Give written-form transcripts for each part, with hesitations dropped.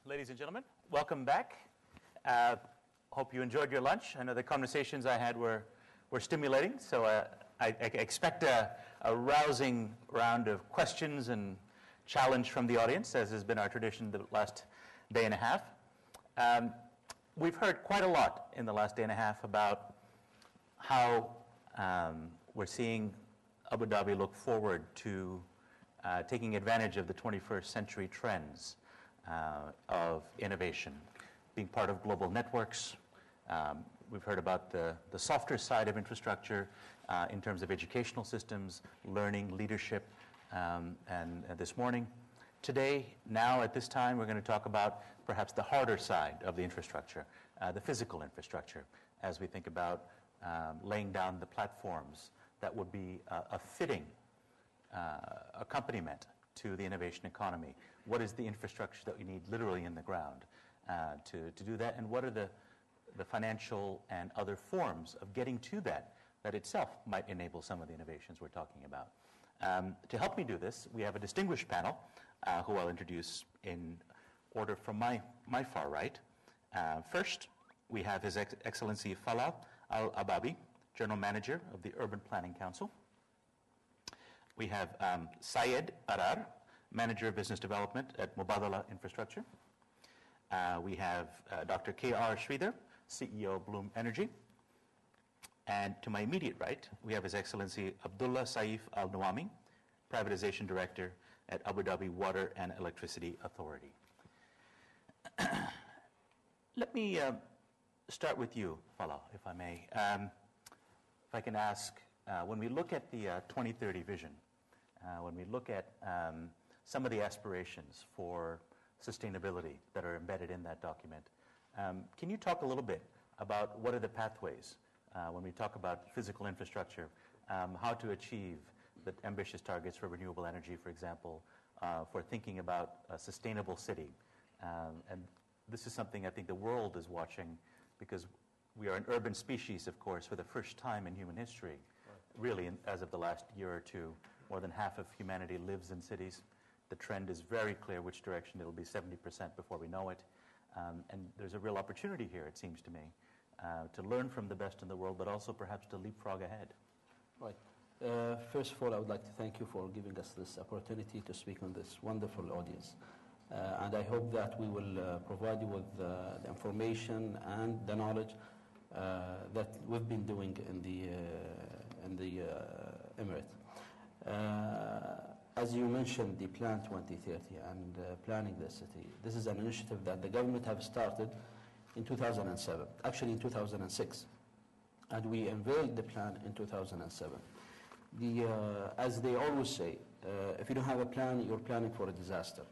ladies and gentlemen. Welcome back. Hope you enjoyed your lunch. I know the conversations I had were stimulating, so I expect a rousing round of questions and challenge from the audience, as has been our tradition the last day and a half. We've heard quite a lot in the last day and a half about how we're seeing Abu Dhabi look forward to taking advantage of the 21st century trends of innovation, being part of global networks. We've heard about the softer side of infrastructure in terms of educational systems, learning, leadership, and this morning. Today, now at this time, we're going to talk about perhaps the harder side of the infrastructure, the physical infrastructure, as we think about laying down the platforms that would be a fitting accompaniment to the innovation economy. What is the infrastructure that we need literally in the ground to do that, and what are the financial and other forms of getting to that itself might enable some of the innovations we're talking about. To help me do this, we have a distinguished panel who I'll introduce in order from my far right. First, we have His Excellency Falah Al-Ahbabi, General Manager of the Urban Planning Council. We have Saed Arar, Manager of Business Development at Mubadala Infrastructure. We have Dr. K.R. Sridhar, CEO of Bloom Energy. And to my immediate right, we have His Excellency Abdulla Saif Al-Nuaimi, Privatization Director at Abu Dhabi Water and Electricity Authority. Let me start with you, Falah, if I may. If I can ask, when we look at the 2030 vision, when we look at some of the aspirations for sustainability that are embedded in that document, can you talk a little bit about what are the pathways when we talk about physical infrastructure, how to achieve the ambitious targets for renewable energy, for example, for thinking about a sustainable city. And this is something I think the world is watching, because we are an urban species, of course, for the first time in human history. Really, as of the last year or two, more than half of humanity lives in cities. The trend is very clear which direction it'll be, 70% before we know it. And there's a real opportunity here, it seems to me, to learn from the best in the world, but also perhaps to leapfrog ahead. Right. First of all, I would like to thank you for giving us this opportunity to speak on this wonderful audience. And I hope that we will provide you with the information and the knowledge that we've been doing in the Emirates. As you mentioned, the Plan 2030 and planning the city, this is an initiative that the government have started in 2007, actually in 2006. And we unveiled the plan in 2007. As they always say, if you don't have a plan, you're planning for a disaster.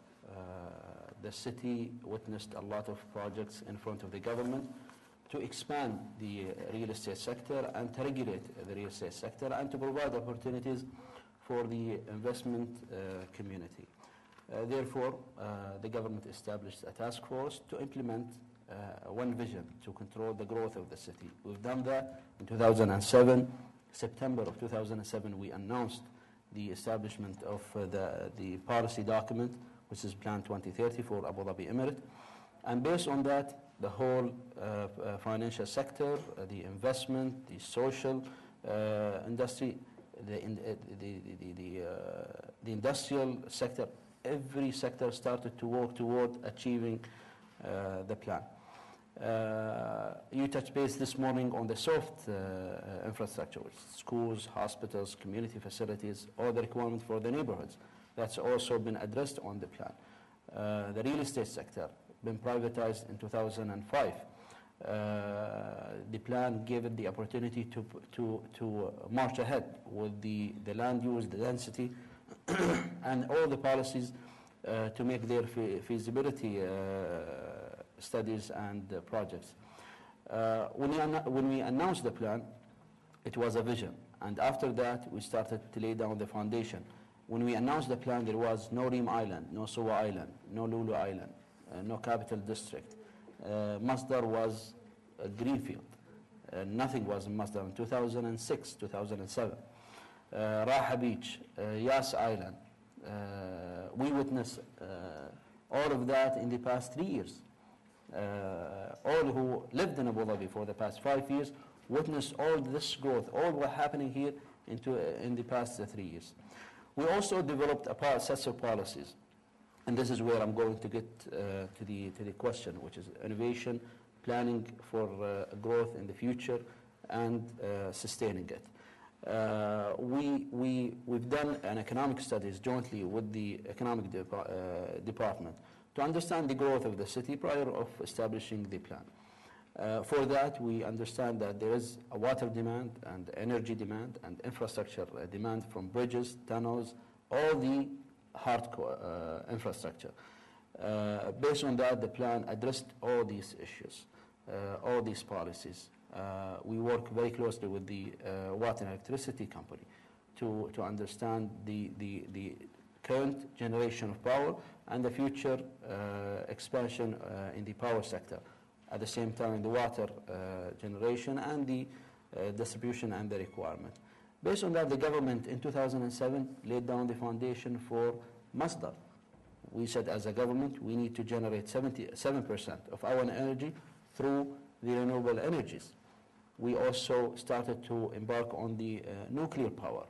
The city witnessed a lot of projects in front of the government to expand the real estate sector and to regulate the real estate sector and to provide opportunities for the investment community. Therefore, the government established a task force to implement one vision to control the growth of the city. We've done that in 2007. September of 2007, we announced the establishment of the policy document, which is Plan 2030 for Abu Dhabi Emirate. And based on that, the whole financial sector, the investment, the social industry, the industrial sector, every sector started to work toward achieving the plan. You touched base this morning on the soft infrastructure, schools, hospitals, community facilities, all the requirements for the neighborhoods. That's also been addressed on the plan. The real estate sector been privatized in 2005. The plan gave it the opportunity to march ahead with the land use, the density, and all the policies to make their feasibility studies and projects. When we announced the plan, it was a vision. And after that, we started to lay down the foundation. When we announced the plan, there was no Reem Island, no Suwa Island, no Lulu Island, no capital district. Masdar was a greenfield. Nothing was in Masdar in 2006, 2007. Raha Beach, Yas Island. We witnessed All of that in the past 3 years. All who lived in Abu Dhabi for the past 5 years witnessed all this growth, all what happening here in the past 3 years. We also developed a set of policies, and this is where I'm going to get to the question, which is innovation, planning for growth in the future, and sustaining it. We've done an economic studies jointly with the economic department to understand the growth of the city prior of establishing the plan. For that, we understand that there is a water demand and energy demand and infrastructure demand from bridges, tunnels, all the hardcore infrastructure. Based on that, the plan addressed all these issues, all these policies. We work very closely with the water and electricity company to understand the current generation of power and the future expansion in the power sector. At the same time, the water generation and the distribution and the requirement. Based on that, the government in 2007 laid down the foundation for Masdar. We said as a government, we need to generate 77% of our energy through the renewable energies. We also started to embark on the nuclear power.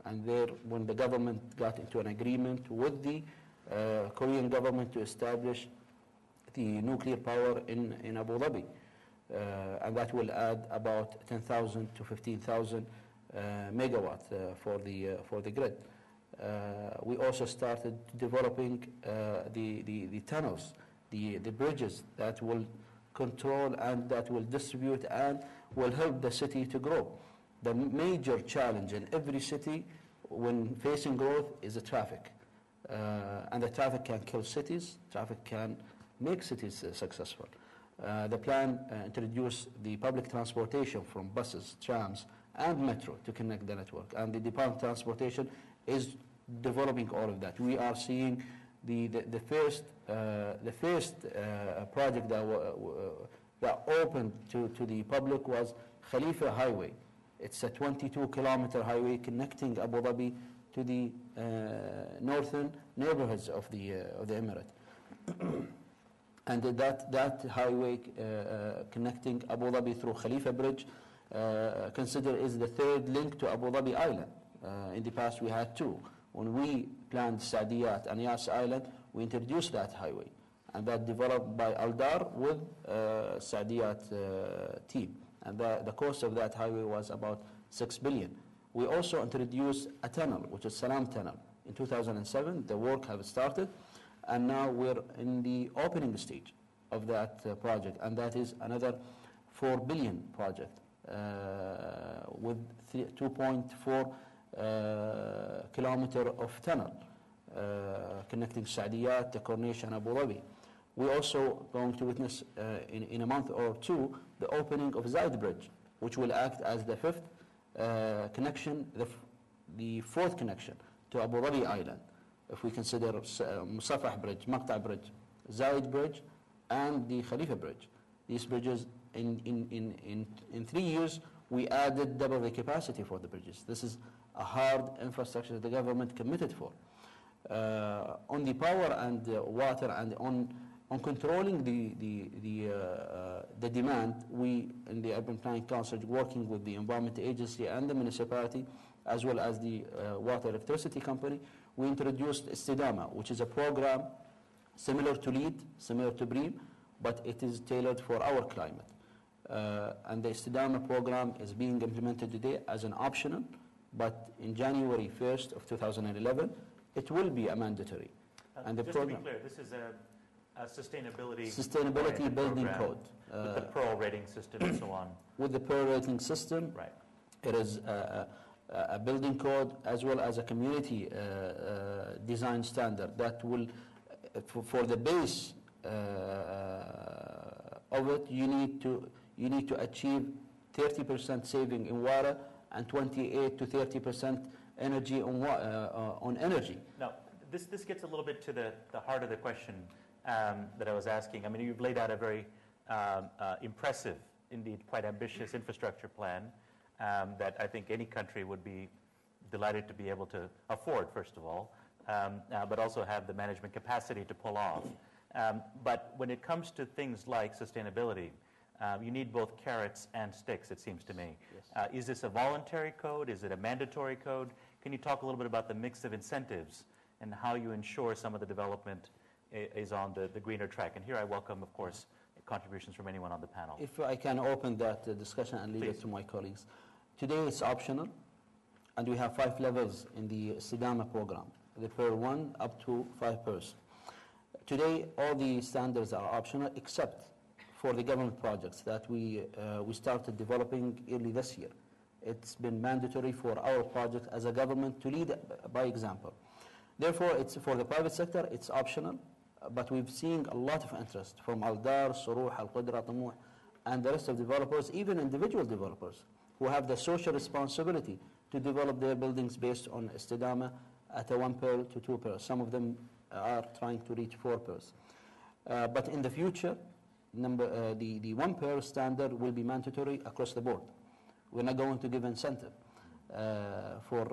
And there, when the government got into an agreement with the Korean government to establish the nuclear power in Abu Dhabi, and that will add about 10,000 to 15,000 megawatt for the grid. We also started developing the tunnels, the bridges that will control and that will distribute and will help the city to grow. The major challenge in every city when facing growth is the traffic. And the traffic can kill cities, traffic can make cities successful. The plan introduced the public transportation from buses, trams, and metro to connect the network. And the Department of Transportation is developing all of that. We are seeing the first project that opened to the public was Khalifa Highway. It's a 22-kilometer highway connecting Abu Dhabi to the northern neighborhoods of the Emirate. And that highway connecting Abu Dhabi through Khalifa Bridge considered is the third link to Abu Dhabi Island. In the past we had two. When we planned Saadiyat and Yas Island, we introduced that highway. And that developed by Aldar with Saadiyat team. And the cost of that highway was about 6 billion. We also introduced a tunnel, which is Salam Tunnel. In 2007, the work has started, and now we're in the opening stage of that project, and that is another 4 billion project with 2.4 kilometer of tunnel connecting Saadiyat, the Corniche, and Abu Dhabi. We're also going to witness in a month or two the opening of Saed Bridge, which will act as the fifth connection, the fourth connection to Abu Dhabi Island. If we consider Musafah Bridge, Maqta Bridge, Saed Bridge, and the Khalifa Bridge. These bridges, in 3 years, we added double the capacity for the bridges. This is a hard infrastructure that the government committed for. On the power and water and on controlling the demand, we in the Urban Planning Council, working with the Environment Agency and the municipality, as well as the water electricity company, we introduced Istidama, which is a program similar to LEED, similar to BREEAM, but it is tailored for our climate. And the Istidama program is being implemented today as an optional, but in January 1st of 2011, it will be a mandatory. And the just program, to be clear, this is a sustainability building code. With the Pearl rating system and so on. With the Pearl rating system, right. It is a building code as well as a community design standard that will, for the base of it, you need to achieve 30% saving in water and 28 to 30% energy on energy. Now, this gets a little bit to the heart of the question that I was asking. I mean, you've laid out a very impressive, indeed quite ambitious infrastructure plan that I think any country would be delighted to be able to afford, first of all. but also have the management capacity to pull off. But when it comes to things like sustainability, you need both carrots and sticks, it seems to me. Yes. Is this a voluntary code? Is it a mandatory code? Can you talk a little bit about the mix of incentives and how you ensure some of the development is on the greener track? And here I welcome, of course, contributions from anyone on the panel. If I can open that discussion and leave Please. it to my colleagues. Today it's optional, and we have 5 levels in the Sidama program, the per 1 up to 5 pers. Today all the standards are optional except for the government projects that we started developing early this year. It's been mandatory for our project as a government to lead by example. Therefore, it's for the private sector, it's optional, but we've seen a lot of interest from Aldar, Suruh, Al-Qudra, Tamuh, and the rest of developers, even individual developers, who have the social responsibility to develop their buildings based on istidama at a 1 per to 2 per. Some of them are trying to reach 4 pers. But in the future, the 1 per standard will be mandatory across the board. We're not going to give incentive for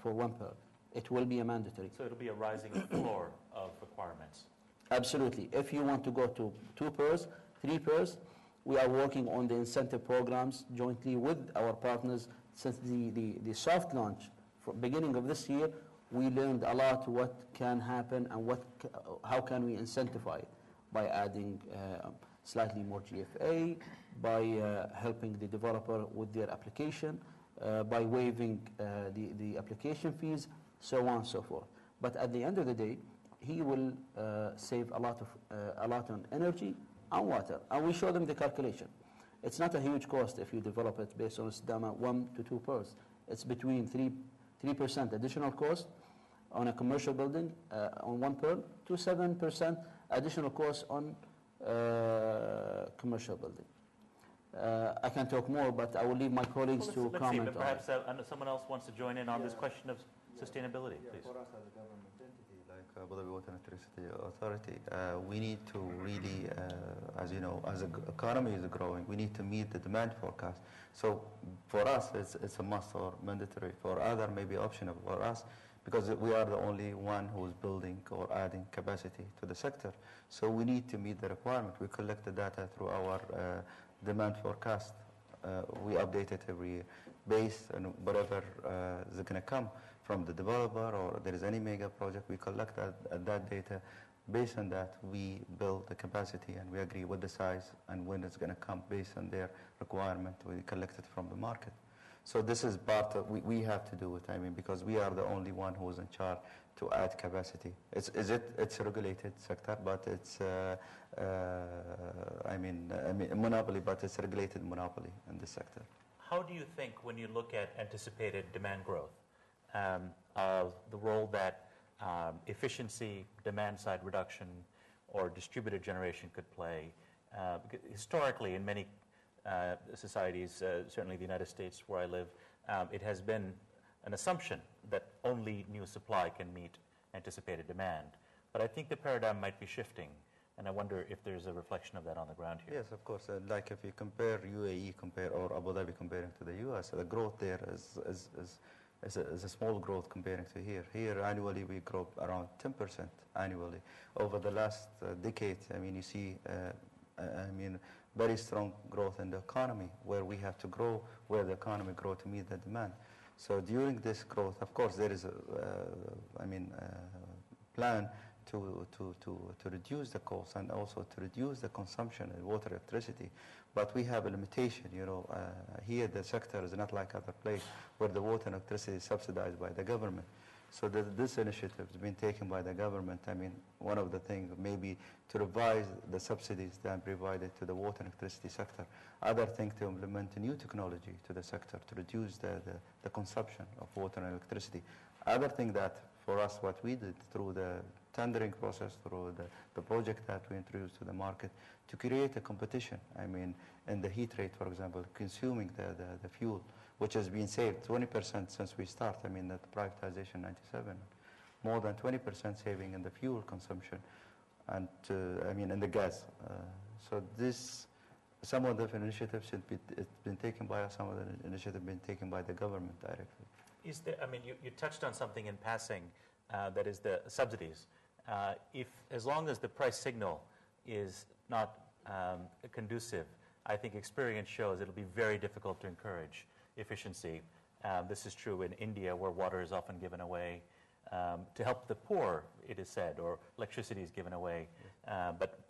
1 per. It will be a mandatory. So it'll be a rising floor of requirements. Absolutely. If you want to go to 2 pers, 3 pers, we are working on the incentive programs jointly with our partners. Since the soft launch, from beginning of this year, we learned a lot what can happen and how can we incentivize by adding slightly more GFA, by helping the developer with their application, by waiving the application fees, so on and so forth. But at the end of the day, he will save a lot on energy and water. And we show them the calculation. It's not a huge cost if you develop it based on Sidama 1 to 2 pers. It's between 3% additional cost on a commercial building on 1 per to 7% additional cost on commercial building. I can talk more, but I will leave my colleagues to let's comment see, but perhaps on it. someone else wants to join in on this question of sustainability, please. For us as a government entity, like Abu Dhabi Water and Electricity Authority, we need to really, as you know, as the economy is growing, we need to meet the demand forecast. So for us, it's a must or mandatory. For other, maybe optional. For us, because we are the only one who is building or adding capacity to the sector. So we need to meet the requirement. We collect the data through our demand forecast. We update it every year based on whatever is going to come from the developer, or there is any mega project. We collect that data. Based on that, we build the capacity and we agree with the size and when it's going to come based on their requirement. We collect it from the market. So this is part of, we have to do it, I mean, because we are the only one who is in charge to add capacity. It's a regulated sector, but it's, I mean, monopoly, but it's a regulated monopoly in this sector. How do you think, when you look at anticipated demand growth, of the role that efficiency, demand-side reduction, or distributed generation could play? Historically, in many societies, certainly the United States where I live, it has been an assumption that only new supply can meet anticipated demand. But I think the paradigm might be shifting, and I wonder if there's a reflection of that on the ground here. Yes, of course. Like if you compare UAE or Abu Dhabi comparing to the US, the growth there is a small growth comparing to here. Here annually we grow around 10% annually. Over the last decade, I mean, you see, very strong growth in the economy, where we have to grow, where the economy grow to meet the demand. So during this growth, of course, there is a, plan to reduce the cost and also to reduce the consumption of water, electricity. But we have a limitation, you know. Here the sector is not like other places where the water and electricity is subsidized by the government. So this initiative has been taken by the government. I mean, one of the things maybe to revise the subsidies that are provided to the water and electricity sector. Other thing to implement a new technology to the sector to reduce the consumption of water and electricity. Other thing that for us, what we did through the tendering process, through the project that we introduced to the market, to create a competition. I mean, in the heat rate, for example, consuming the fuel, which has been saved 20% since we start. I mean, that privatization 97, more than 20% saving in the fuel consumption, and in the gas. So some of the initiatives it's been taken by us, some of the initiatives been taken by the government directly. Is there, I mean, you touched on something in passing that is the subsidies. As long as the price signal is not conducive, I think experience shows it'll be very difficult to encourage efficiency. This is true in India, where water is often given away to help the poor, it is said, or electricity is given away, but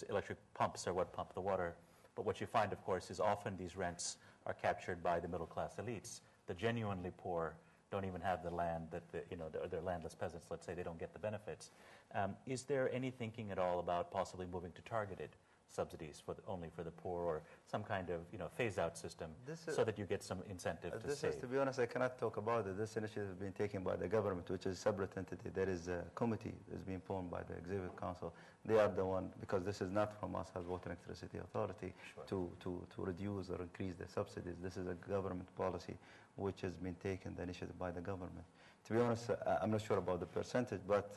electric pumps are what pump the water. But what you find, of course, is often these rents are captured by the middle-class elites. The genuinely poor don't even have the land that they're landless peasants. Let's say they don't get the benefits. Is there any thinking at all about possibly moving to targeted subsidies only for the poor, or some kind of phase-out system so that you get some incentive to save? To be honest, I cannot talk about it. This initiative has been taken by the government, which is a separate entity. There is a committee that is being formed by the Executive Council. They are the one, because this is not from us as Water and Electricity Authority, Sure. to reduce or increase the subsidies. This is a government policy which has been taken, the initiative by the government. To be honest, I'm not sure about the percentage, but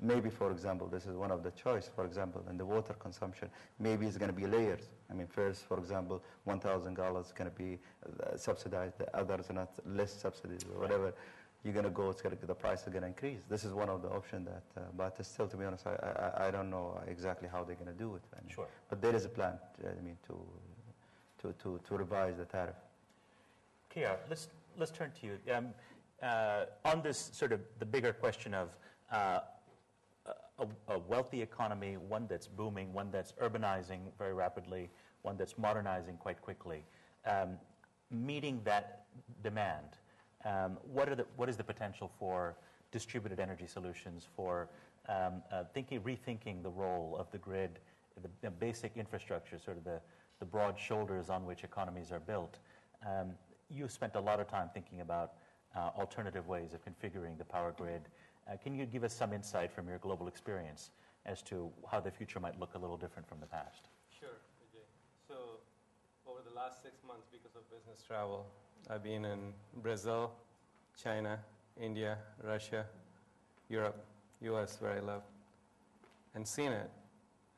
maybe, for example, this is one of the choice. For example, in the water consumption, maybe it's going to be layers. First, for example, $1,000 is going to be subsidized, the others are not, less subsidies or whatever. You're going to go, the price is going to increase. This is one of the options that, but still, to be honest, I don't know exactly how they're going to do it. Sure. But there is a plan, to revise the tariff. Kia, let's turn to you. On this sort of the bigger question of a wealthy economy, one that's booming, one that's urbanizing very rapidly, one that's modernizing quite quickly, meeting that demand, what is the potential for distributed energy solutions, for rethinking the role of the grid, the basic infrastructure, sort of the broad shoulders on which economies are built? You spent a lot of time thinking about alternative ways of configuring the power grid. Can you give us some insight from your global experience as to how the future might look a little different from the past? Sure, Vijay. So over the last 6 months, because of business travel, I've been in Brazil, China, India, Russia, Europe, US, where I live, and seen it.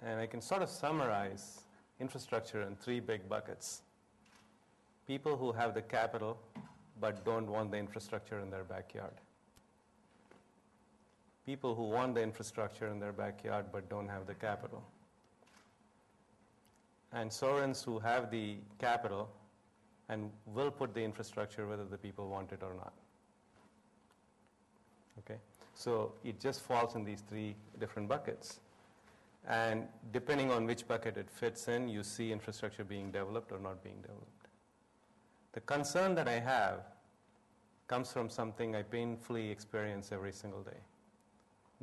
And I can sort of summarize infrastructure in 3 big buckets. People who have the capital but don't want the infrastructure in their backyard. People who want the infrastructure in their backyard but don't have the capital. And sovereigns who have the capital and will put the infrastructure whether the people want it or not. Okay? So it just falls in these 3 different buckets. And depending on which bucket it fits in, you see infrastructure being developed or not being developed. The concern that I have comes from something I painfully experience every single day.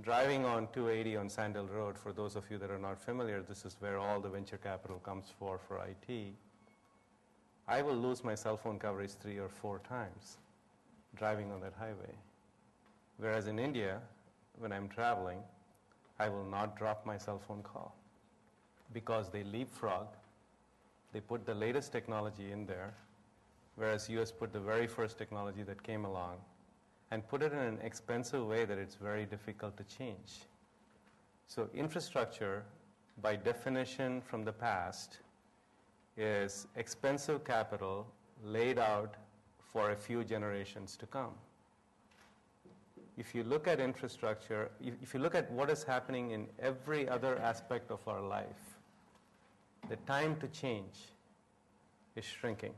Driving on 280 on Sandhill Road, for those of you that are not familiar, this is where all the venture capital comes for IT. I will lose my cell phone coverage 3 or 4 times driving on that highway. Whereas in India, when I'm traveling, I will not drop my cell phone call because they leapfrog, they put the latest technology in there, whereas US put the very first technology that came along and put it in an expensive way that it's very difficult to change. So infrastructure, by definition from the past, is expensive capital laid out for a few generations to come. If you look at infrastructure, if you look at what is happening in every other aspect of our life, the time to change is shrinking.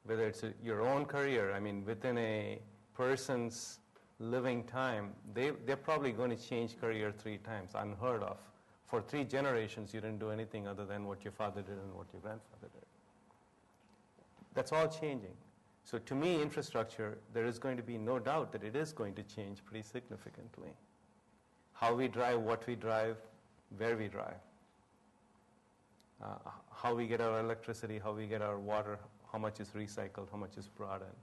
Whether it's your own career, within a person's living time, they're probably going to change career 3 times, unheard of. For 3 generations, you didn't do anything other than what your father did and what your grandfather did. That's all changing. So to me, infrastructure, there is going to be no doubt that it is going to change pretty significantly. How we drive, what we drive, where we drive. How we get our electricity, how we get our water, how much is recycled, how much is brought in.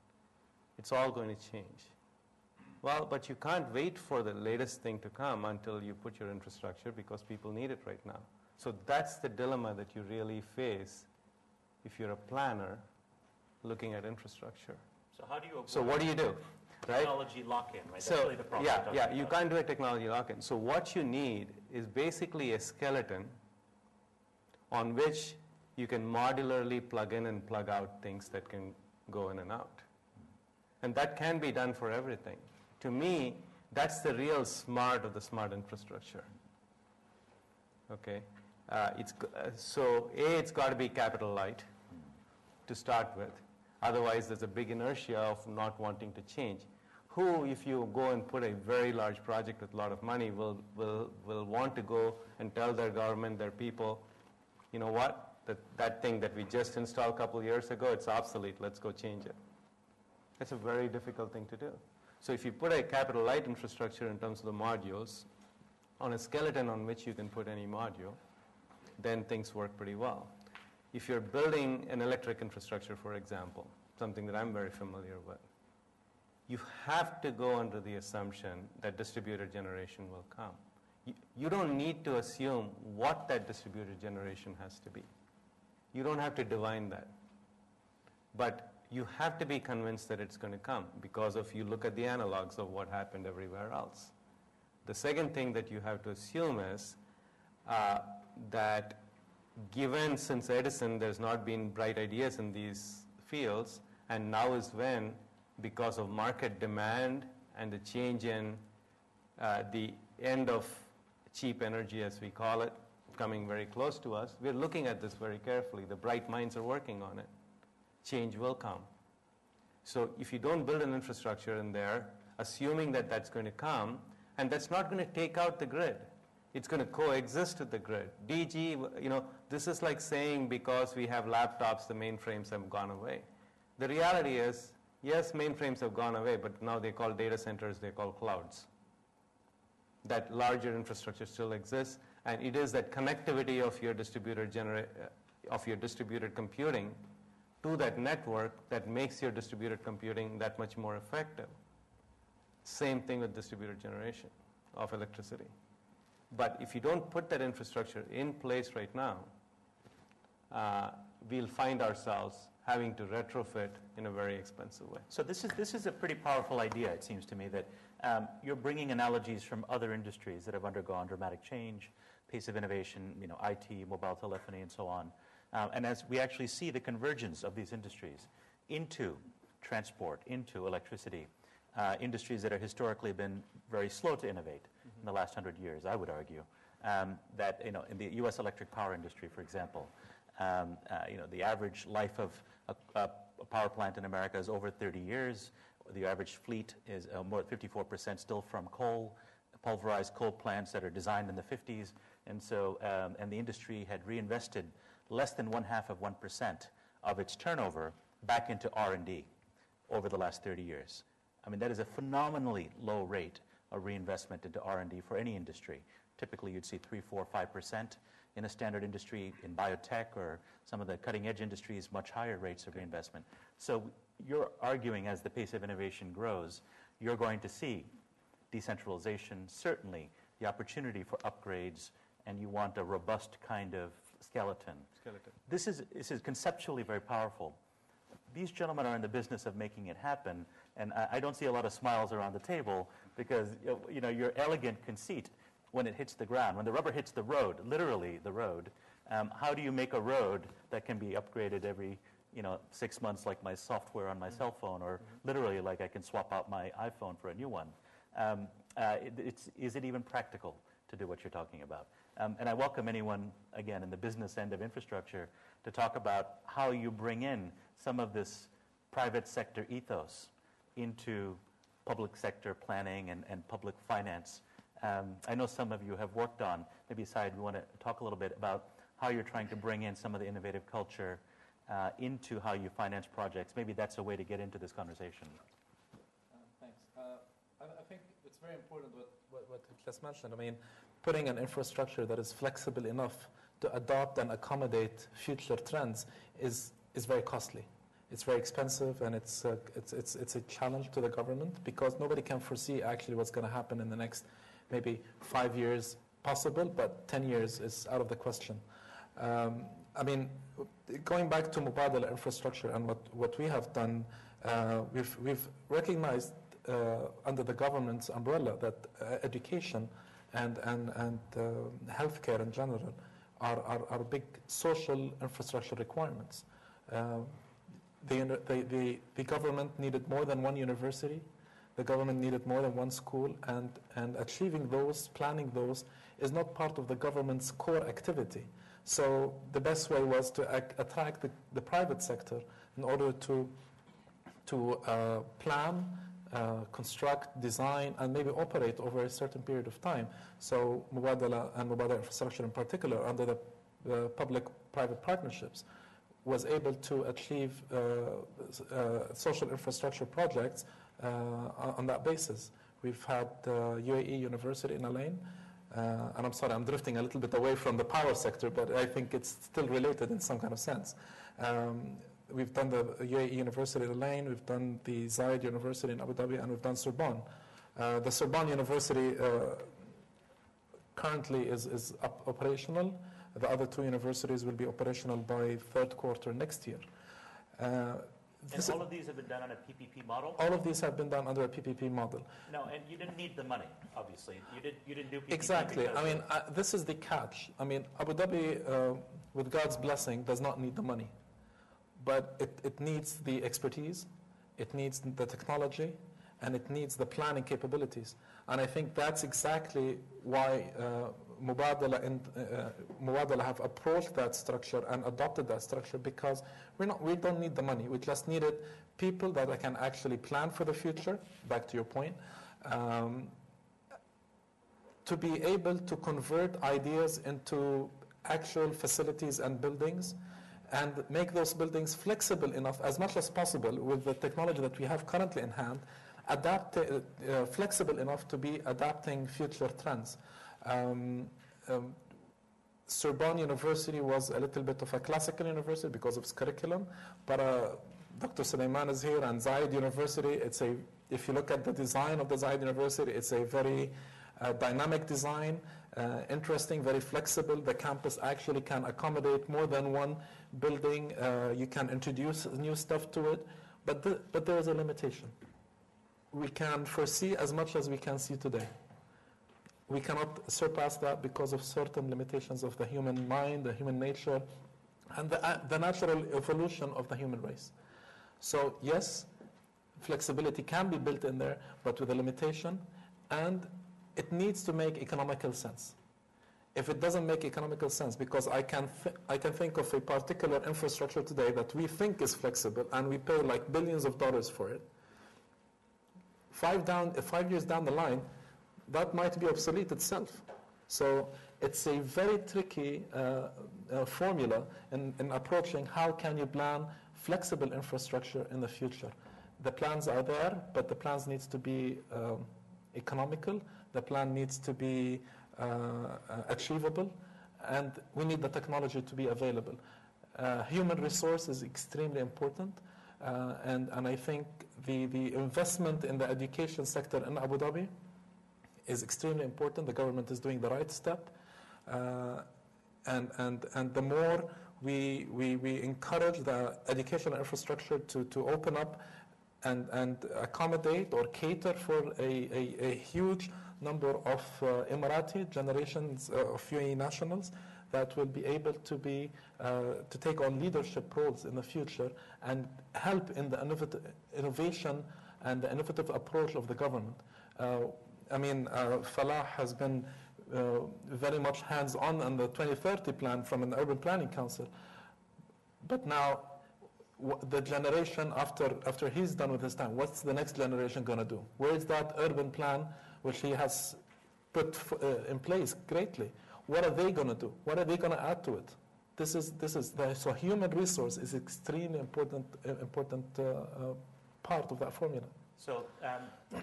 It's all going to change. Well, but you can't wait for the latest thing to come until you put your infrastructure because people need it right now. So that's the dilemma that you really face if you're a planner looking at infrastructure. So how do you avoid So what do you do? Right? Technology lock-in, right? That's So really the problem. you can't do a technology lock-in. So what you need is basically a skeleton on which you can modularly plug in and plug out things that can go in and out. And that can be done for everything. To me, that's the real smart of the smart infrastructure. Okay, so it's got to be capital light to start with. Otherwise, there's a big inertia of not wanting to change. Who, if you go and put a very large project with a lot of money, will want to go and tell their government, their people, you know what, that thing that we just installed a couple of years ago, it's obsolete, let's go change it. That's a very difficult thing to do. So if you put a capital light infrastructure in terms of the modules, on a skeleton on which you can put any module, then things work pretty well. If you're building an electric infrastructure, for example, something that I'm very familiar with, you have to go under the assumption that distributed generation will come. You don't need to assume what that distributed generation has to be. You don't have to divine that. But you have to be convinced that it's going to come because if you look at the analogs of what happened everywhere else. The second thing that you have to assume is that given since Edison there's not been bright ideas in these fields, and now is when, because of market demand and the change in the end of cheap energy, as we call it, coming very close to us, we're looking at this very carefully. The bright minds are working on it. Change will come. So if you don't build an infrastructure in there, assuming that that's going to come, and that's not going to take out the grid. It's going to coexist with the grid. DG, this is like saying because we have laptops, the mainframes have gone away. The reality is, yes, mainframes have gone away, but now they call data centers, they call clouds. That larger infrastructure still exists, and it is that connectivity of your distributed computing to that network that makes your distributed computing that much more effective. Same thing with distributed generation of electricity. But if you don't put that infrastructure in place right now, we'll find ourselves having to retrofit in a very expensive way. So this is a pretty powerful idea, it seems to me, that you're bringing analogies from other industries that have undergone dramatic change, pace of innovation, IT, mobile telephony, and so on. And as we actually see the convergence of these industries into transport, into electricity, industries that have historically been very slow to innovate in the last 100 years, I would argue, that in the U.S. electric power industry, for example, the average life of a power plant in America is over 30 years. The average fleet is more than 54% still from coal, pulverized coal plants that are designed in the 50s. And so, and the industry had reinvested less than 0.5% of its turnover back into R&D over the last 30 years. I mean, that is a phenomenally low rate of reinvestment into R&D for any industry. Typically, you'd see 3, 4, 5% in a standard industry. In biotech or some of the cutting-edge industries, much higher rates of reinvestment. So you're arguing as the pace of innovation grows, you're going to see decentralization, certainly the opportunity for upgrades, and you want a robust kind of skeleton. This is conceptually very powerful. These gentlemen are in the business of making it happen, and I don't see a lot of smiles around the table because your elegant conceit when it hits the ground, when the rubber hits the road, literally the road, how do you make a road that can be upgraded every 6 months like my software on my cell phone, or literally like I can swap out my iPhone for a new one? Is it even practical to do what you're talking about? And I welcome anyone, again, in the business end of infrastructure to talk about how you bring in some of this private sector ethos into public sector planning and public finance. I know some of you have worked on, maybe Saed, we want to talk a little bit about how you're trying to bring in some of the innovative culture into how you finance projects. Maybe that's a way to get into this conversation. Thanks. I think it's very important what you just mentioned. I mean, putting an infrastructure that is flexible enough to adopt and accommodate future trends is very costly. It's very expensive, and it's a challenge to the government because nobody can foresee actually what's going to happen in the next maybe 5 years possible, but 10 years is out of the question. I mean, going back to Mubadala infrastructure and what we have done, we've recognized under the government's umbrella that education and healthcare in general are big social infrastructure requirements. the government needed more than one university. The government needed more than one school, and achieving those, planning those, is not part of the government's core activity. So the best way was to attract the private sector in order to plan, construct, design, and maybe operate over a certain period of time. So Mubadala and Mubadala infrastructure in particular, under the public-private partnerships, was able to achieve social infrastructure projects on that basis. We've had UAE University in Al-Ain, and I'm sorry, I'm drifting a little bit away from the power sector, but I think it's still related in some kind of sense. We've done the UAE University in Al-Ain, we've done the Saed University in Abu Dhabi, and we've done Sorbonne. The Sorbonne University currently is operational. The other two universities will be operational by third quarter next year. And all of these have been done on a PPP model? All of these have been done under a PPP model. No, and you didn't need the money, obviously. You didn't do PPP. Exactly. I mean, this is the catch. I mean, Abu Dhabi, with God's blessing, does not need the money. But it needs the expertise, it needs the technology, and it needs the planning capabilities. And I think that's exactly why Mubadala have approached that structure and adopted that structure, because we don't need the money. We just needed people that can actually plan for the future, back to your point, to be able to convert ideas into actual facilities and buildings, and make those buildings flexible enough as much as possible with the technology that we have currently in hand, flexible enough to be adapting future trends. Sorbonne University was a little bit of a classical university because of its curriculum, but Dr. Suleiman is here, and Zayed University, if you look at the design of the Zayed University, it's a very dynamic design, interesting, very flexible. The campus actually can accommodate more than one building. You can introduce new stuff to it, but there is a limitation. We can foresee as much as we can see today. We cannot surpass that because of certain limitations of the human mind, the human nature, and the natural evolution of the human race. So yes, flexibility can be built in there, but with a limitation, and it needs to make economical sense. If it doesn't make economical sense, because I can think of a particular infrastructure today that we think is flexible, and we pay like billions of dollars for it, 5 years down the line, that might be obsolete itself. So it's a very tricky formula in approaching how can you plan flexible infrastructure in the future. The plans are there, but the plans needs to be economical. The plan needs to be achievable, and we need the technology to be available. Human resource is extremely important, and I think the investment in the education sector in Abu Dhabi is extremely important. The government is doing the right step, and the more we encourage the educational infrastructure to open up and accommodate or cater for a huge number of Emirati generations of UAE nationals that will be able to take on leadership roles in the future and help in the innovation and the innovative approach of the government. Falah has been very much hands-on the 2030 plan from an urban planning council. But now, the generation after he's done with his time, what's the next generation going to do? Where is that urban plan which he has put in place greatly? What are they going to do? What are they going to add to it? So human resource is extremely important part of that formula. So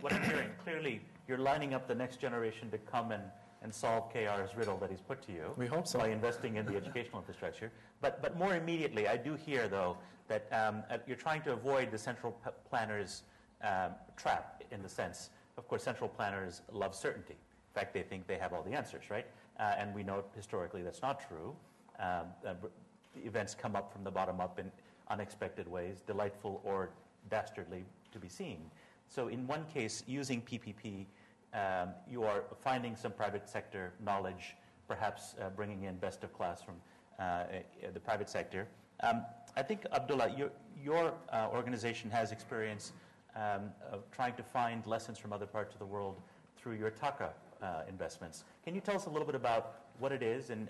what I'm hearing, clearly you're lining up the next generation to come and solve KR's riddle that he's put to you. We hope so. By investing in the educational infrastructure. But more immediately, I do hear, though, that you're trying to avoid the central planner's trap, in the sense, of course, central planners love certainty. In fact, they think they have all the answers, right? And we know historically that's not true. Events come up from the bottom up in unexpected ways, delightful or dastardly to be seen. So in one case, using PPP, you are finding some private sector knowledge, perhaps bringing in best of class from the private sector, I think, Abdulla, your organization has experience of trying to find lessons from other parts of the world through your Taka investments. Can you tell us a little bit about what it is, and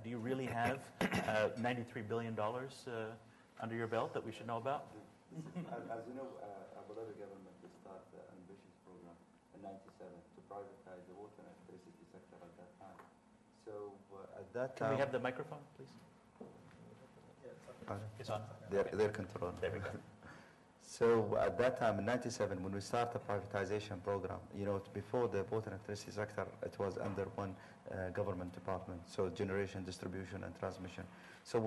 do you really have $93 billion under your belt that we should know about? As you know, Abu Dhabi government started an ambitious program in '97 to privatize the water and electricity sector at that time. So at that time... Can we have the microphone, please? It's on. They're controlled. There we go. So at that time, in '97, when we started the privatization program, you know, before the water and electricity sector, it was under one government department, so generation, distribution, and transmission. So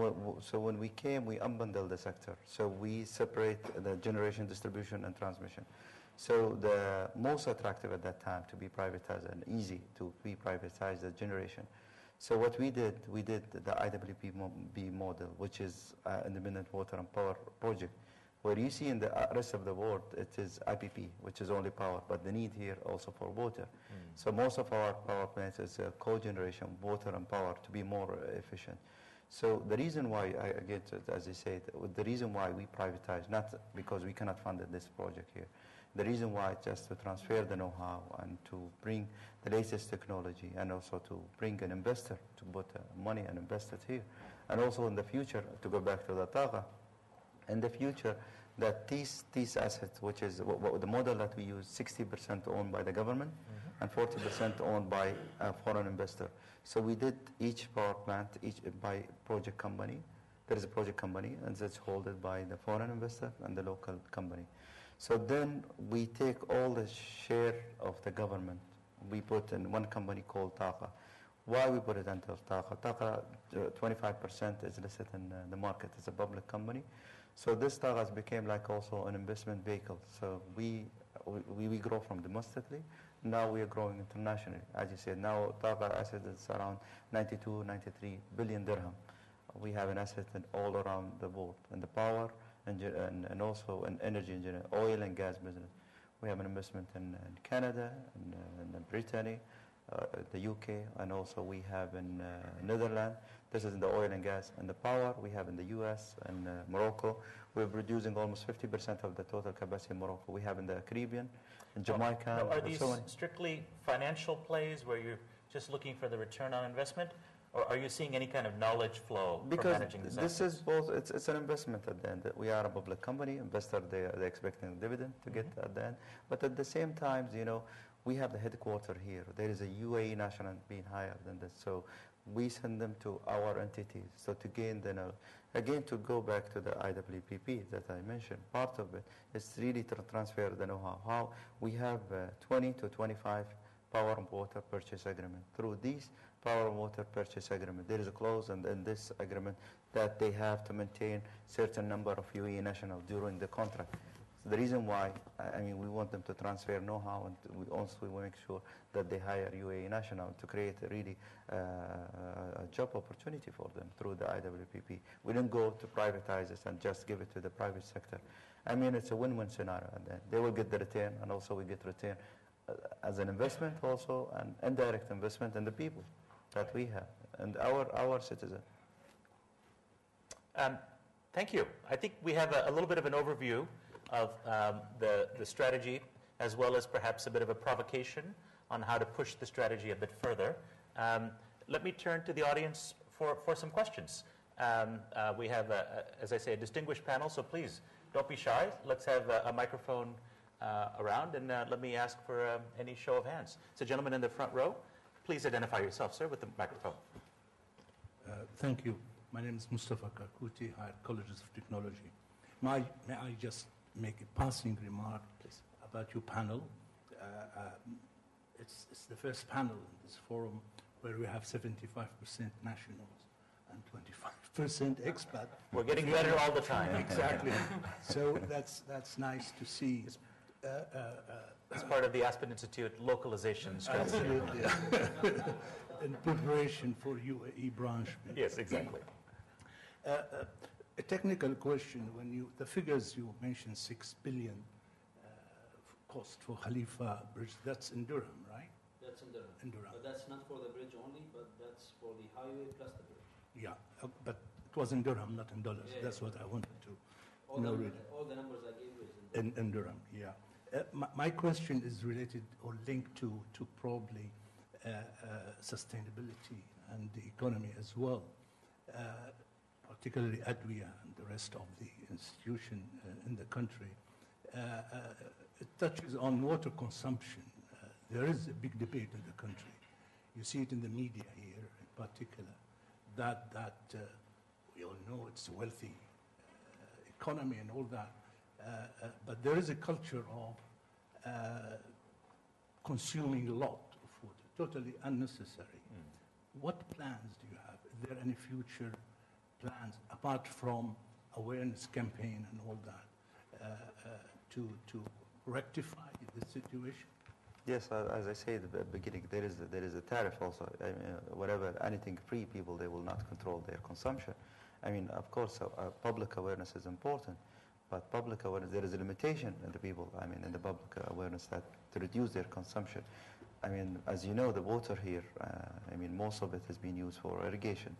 when we came, we unbundled the sector. So we separate the generation, distribution, and transmission. So the most attractive at that time to be privatized and easy to be privatized the generation. So what we did the IWP model, which is Independent Water and Power Project. Where you see in the rest of the world, it is IPP, which is only power, but the need here also for water. So most of our power plants is cogeneration, water and power, to be more efficient. So the reason why, as I said, the reason why we privatize, not because we cannot fund this project here. The reason why just to transfer the know-how and to bring the latest technology, and also to bring an investor to put money and invest it here. And also in the future, to go back to the Taqa, in the future, that these assets, which is the model that we use, 60% owned by the government and 40% owned by a foreign investor. So we did each power plant, each by project company. There is a project company, and that's held by the foreign investor and the local company. So then we take all the share of the government, we put in one company called Taqa. Why we put it under Taqa? Taqa, 25% is listed in the market. It's a public company. So this Taqa became like also an investment vehicle. So we grow from domestically. Now we are growing internationally. As you said, now Taqa asset is around 92, 93 billion dirham. We have an asset in all around the world, in the power and also in energy engineering, oil and gas business. We have an investment in Canada, in Britain, the UK, and also we have in Netherlands. This is in the oil and gas and the power. We have in the US and Morocco. We're producing almost 50% of the total capacity in Morocco. We have in the Caribbean, in Jamaica. Are these strictly financial plays where you're just looking for the return on investment? Or are you seeing any kind of knowledge flow from managing this? This is both. It's an investment at the end. We are a public company. Investor, they're expecting a dividend to get at the end. But at the same time, you know, we have the headquarters here. There is a UAE national being higher than this. So we send them to our entities. So to gain the knowledge. Again, to go back to the IWPP that I mentioned, part of it is really to transfer the know-how. How we have 20 to 25 power and water purchase agreement. Through these power and water purchase agreement, there is a clause in this agreement that they have to maintain certain number of UAE nationals during the contract. So the reason why, I mean, we want them to transfer know-how, and we also make sure that they hire UAE national to create a really a job opportunity for them through the IWPP. We didn't go to privatize this and just give it to the private sector. I mean, it's a win-win scenario, and then they will get the return, and also we get return as an investment also, and indirect investment in the people that we have and our citizens. Thank you. I think we have a little bit of an overview of the strategy, as well as perhaps a bit of a provocation on how to push the strategy a bit further. Let me turn to the audience for some questions. We have, as I say, a distinguished panel, so please don't be shy. Let's have a microphone around, and let me ask for any show of hands. So, gentleman in the front row, please identify yourself, sir, with the microphone. Thank you. My name is Mustafa Kakuti, Higher Colleges of Technology. May I just make a passing remark, please, about your panel? It's the first panel in this forum where we have 75% nationals and 25% expat. We're getting better all the time. Exactly. So that's nice to see. It's part of the Aspen Institute localization strategy. Absolutely. In preparation for UAE branch. Yes, exactly. A technical question, the figures you mentioned, 6 billion cost for Khalifa Bridge, that's in Durham, right? That's in Durham. In Durham. But that's not for the bridge only, but that's for the highway plus the bridge. Yeah, but It was in dirham, not in dollars. That's what I wanted to know. Really. All the numbers I gave you is In dirham, yeah. My question is related or linked to probably sustainability and the economy as well, particularly Adwiya and the rest of the institution in the country. It touches on water consumption. There is a big debate in the country. You see it in the media here in particular, that we all know it's a wealthy economy and all that, but there is a culture of consuming a lot of water, totally unnecessary. What plans do you have? Is there any future plans, apart from awareness campaign and all that, to rectify the situation? Yes, as I said at the beginning, there is a tariff also. I mean, whatever, anything free, people, they will not control their consumption. I mean, of course, public awareness is important, but public awareness, there is a limitation in the people, I mean, in the public awareness that to reduce their consumption. I mean, as you know, the water here, I mean, most of it has been used for irrigation,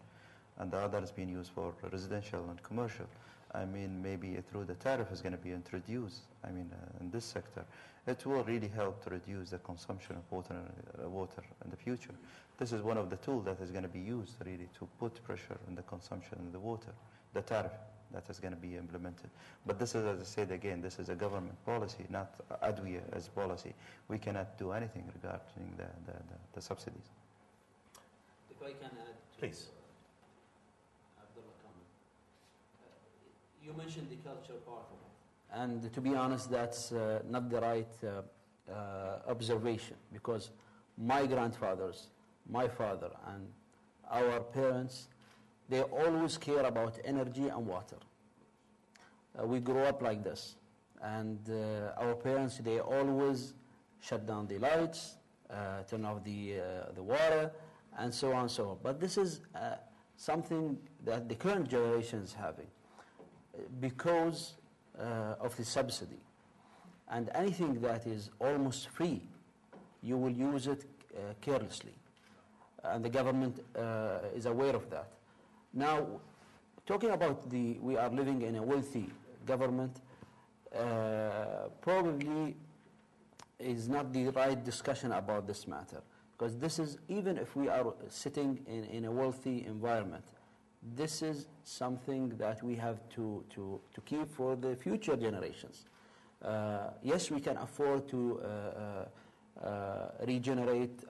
and the other has been used for residential and commercial. I mean, maybe through the tariff is going to be introduced, I mean, in this sector. It will really help to reduce the consumption of water in the future. This is one of the tools that is going to be used really to put pressure on the consumption of the water, the tariff that is going to be implemented. But this is, as I said again, this is a government policy, not Adwiya as policy. We cannot do anything regarding the subsidies. If I can add to Please. Abdulla comment. You mentioned the culture part of it. And to be honest, that's not the right observation, because my grandfathers, my father, and our parents, they always care about energy and water. We grew up like this, and our parents, they always shut down the lights, turn off the water, and so on and so on. But this is something that the current generation is having because of the subsidy. And anything that is almost free, you will use it carelessly. And the government is aware of that. Now, talking about we are living in a wealthy government, probably is not the right discussion about this matter. Because this is, even if we are sitting in a wealthy environment, this is something that we have to keep for the future generations. Yes, we can afford to regenerate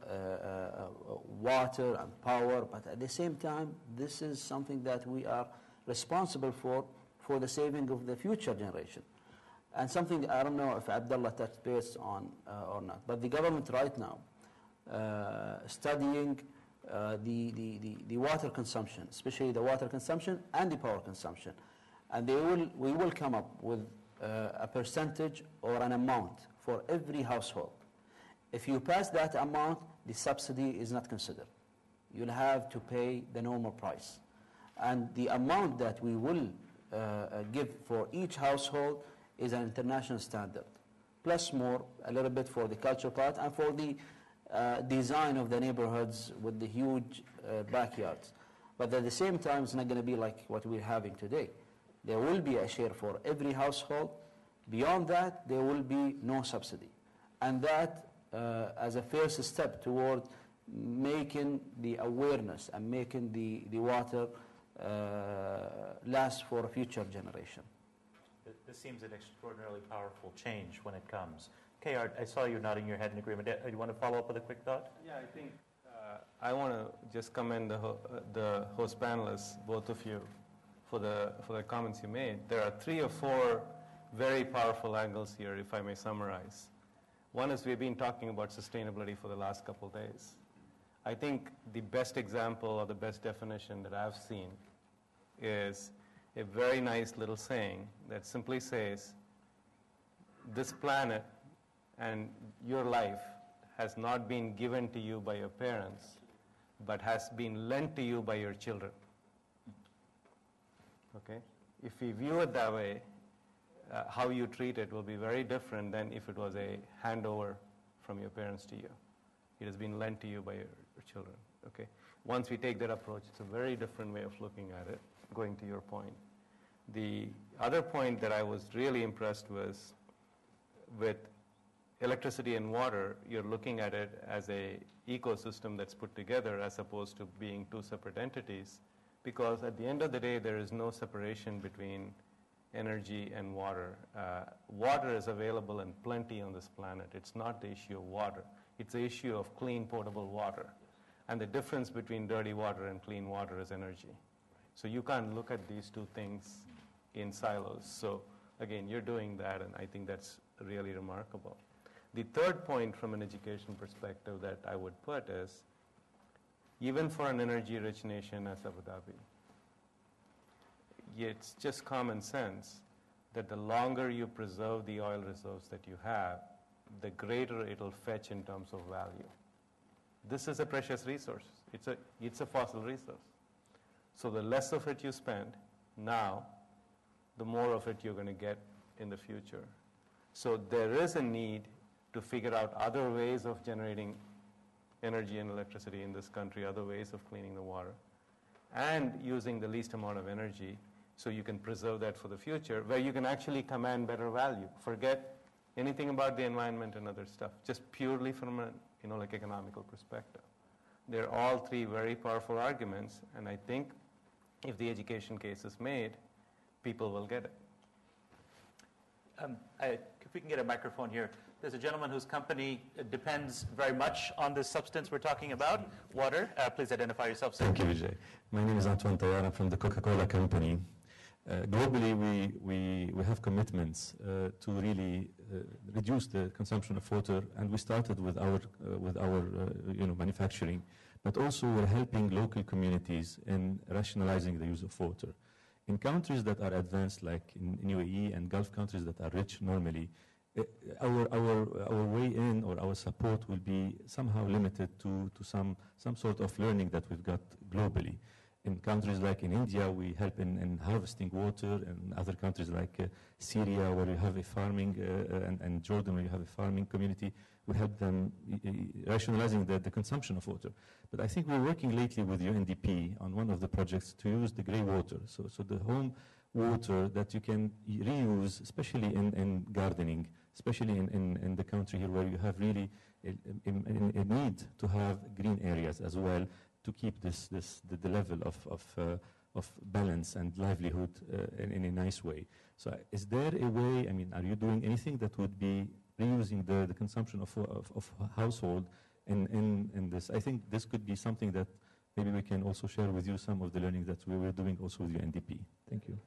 water and power, but at the same time, this is something that we are responsible for the saving of the future generation. And something, I don't know if Abdullah touched base on or not, but the government right now studying the water consumption, especially the water consumption and the power consumption. And we will come up with a percentage or an amount for every household. If you pass that amount, the subsidy is not considered. You'll have to pay the normal price. And the amount that we will give for each household is an international standard, plus more, a little bit for the culture part and for the design of the neighborhoods with the huge backyards. But at the same time, it's not going to be like what we're having today. There will be a share for every household. Beyond that, there will be no subsidy. And that, as a first step toward making the awareness and making the water last for a future generation. This seems an extraordinarily powerful change when it comes. Kayard, I saw you nodding your head in agreement. Do you want to follow up with a quick thought? Yeah, I think I want to just commend the host panelists, both of you, for the comments you made. There are 3 or 4 very powerful angles here, if I may summarize. One is we've been talking about sustainability for the last couple of days. I think the best example or the best definition that I've seen is a very nice little saying that simply says, this planet and your life has not been given to you by your parents, but has been lent to you by your children. Okay? If we view it that way, how you treat it will be very different than if it was a handover from your parents to you. It has been lent to you by your children. Okay? Once we take that approach, it's a very different way of looking at it. going to your point. The other point that I was really impressed was with electricity and water, you're looking at it as a ecosystem that's put together as opposed to being two separate entities, because at the end of the day, there is no separation between energy and water. Water is available in plenty on this planet. It's not the issue of water. It's the issue of clean, potable water. And the difference between dirty water and clean water is energy. So you can't look at these two things in silos. So again, you're doing that, and I think that's really remarkable. The third point from an education perspective that I would put is, even for an energy-rich nation as Abu Dhabi, it's just common sense that the longer you preserve the oil reserves that you have, the greater it'll fetch in terms of value. This is a precious resource. It's a fossil resource. So the less of it you spend now, the more of it you're going to get in the future. So there is a need to figure out other ways of generating energy and electricity in this country, other ways of cleaning the water, and using the least amount of energy so you can preserve that for the future, where you can actually command better value. Forget anything about the environment and other stuff, just purely from an economical perspective. They're all three very powerful arguments, and I think if the education case is made, people will get it. If we can get a microphone here. There's a gentleman whose company depends very much on this substance we're talking about, water. Please identify yourself, sir. Thank you, Vijay. My name is Antoine Tayar. I'm from the Coca-Cola Company. Globally, we have commitments to really reduce the consumption of water, and we started with our manufacturing, but also we're helping local communities in rationalizing the use of water. In countries that are advanced, like in UAE and Gulf countries that are rich normally, our way in or our support will be somehow limited to some sort of learning that we've got globally. In countries like in India, we help in harvesting water. In other countries like Syria, where you have a farming, and Jordan, where you have a farming community, we help them rationalizing the consumption of water. But I think we're working lately with UNDP on one of the projects to use the grey water, so the home water that you can reuse, especially in gardening, especially in the country here where you have really a need to have green areas as well, to keep the level of balance and livelihood in a nice way. So is there a way, are you doing anything that would be reusing the consumption of household in this? I think this could be something that maybe we can also share with you some of the learning that we were doing also with UNDP. Thank you.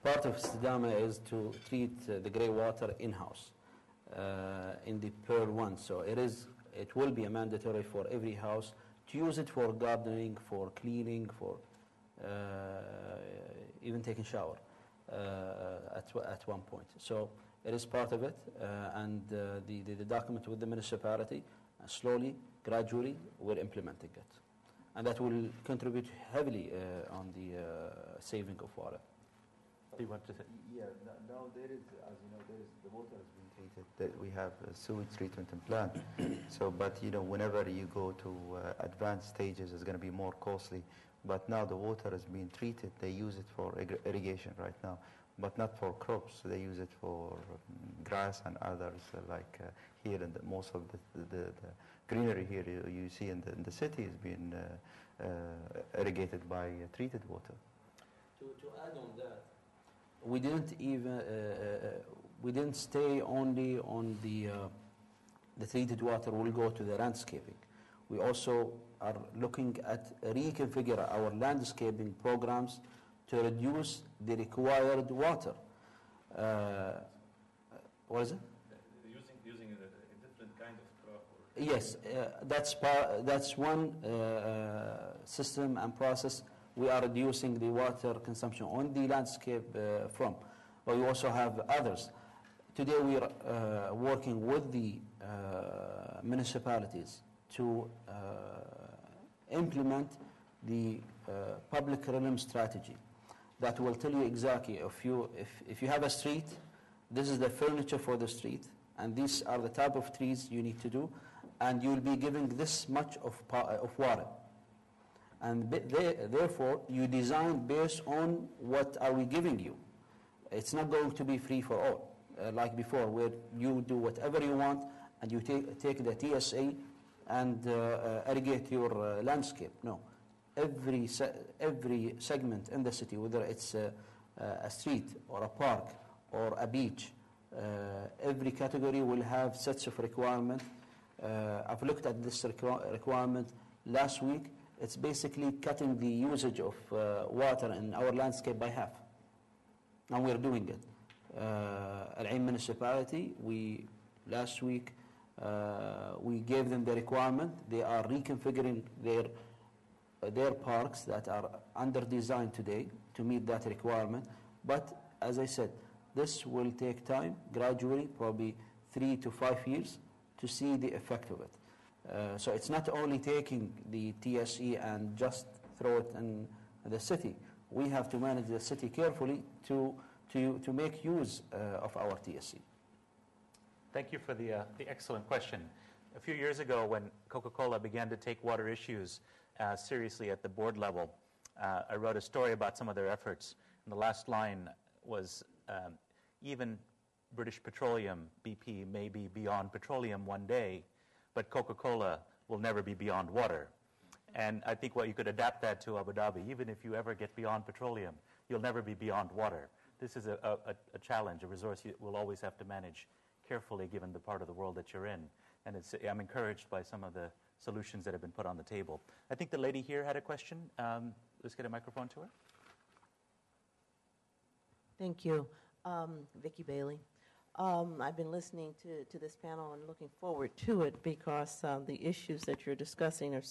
Part of Istidama is to treat the grey water in-house in the Pearl 1. So it will be a mandatory for every house to use it for gardening, for cleaning, for even taking shower at one point. So it is part of it, and the document with the municipality, slowly, gradually, we're implementing it. And that will contribute heavily on the saving of water. Do you want to say? Yeah, now there is, as you know, the water has been treated. That we have a sewage treatment plant. So, but whenever you go to advanced stages, it's going to be more costly. But now the water has been treated. They use it for irrigation right now, but not for crops. So they use it for grass and others, like here in most of the greenery here you see in the city is being irrigated by treated water. To add on that, we didn't stay only on the treated water. We'll go to the landscaping. We also are looking at reconfigure our landscaping programs to reduce the required water. What is it? Using a different kind of crop. Yes, that's one system and process. We are reducing the water consumption on the landscape front, but we also have others. Today we are working with the municipalities to implement the public realm strategy that will tell you exactly if you have a street, this is the furniture for the street, and these are the type of trees you need to do, and you will be giving this much of water. And therefore, you design based on what are we giving you. It's not going to be free for all, like before, where you do whatever you want and you take the TSA and irrigate your landscape. No. Every segment in the city, whether it's a street or a park or a beach, every category will have sets of requirements. I've looked at this requirement last week. It's basically cutting the usage of water in our landscape by half. And we're doing it. Al-Ain municipality, last week, we gave them the requirement. They are reconfiguring their parks that are under design today to meet that requirement. But as I said, this will take time, gradually, probably 3 to 5 years, to see the effect of it. So it's not only taking the TSE and just throw it in the city. We have to manage the city carefully to make use of our TSE. Thank you for the excellent question. A few years ago, when Coca-Cola began to take water issues seriously at the board level, I wrote a story about some of their efforts. And the last line was, even British Petroleum, BP, may be beyond petroleum one day, but Coca-Cola will never be beyond water. And I think you could adapt that to Abu Dhabi. Even if you ever get beyond petroleum, you'll never be beyond water. This is a challenge, a resource you will always have to manage carefully given the part of the world that you're in. And I'm encouraged by some of the solutions that have been put on the table. I think the lady here had a question. Let's get a microphone to her. Thank you. Vicki Bailey. I've been listening to this panel and looking forward to it because the issues that you're discussing are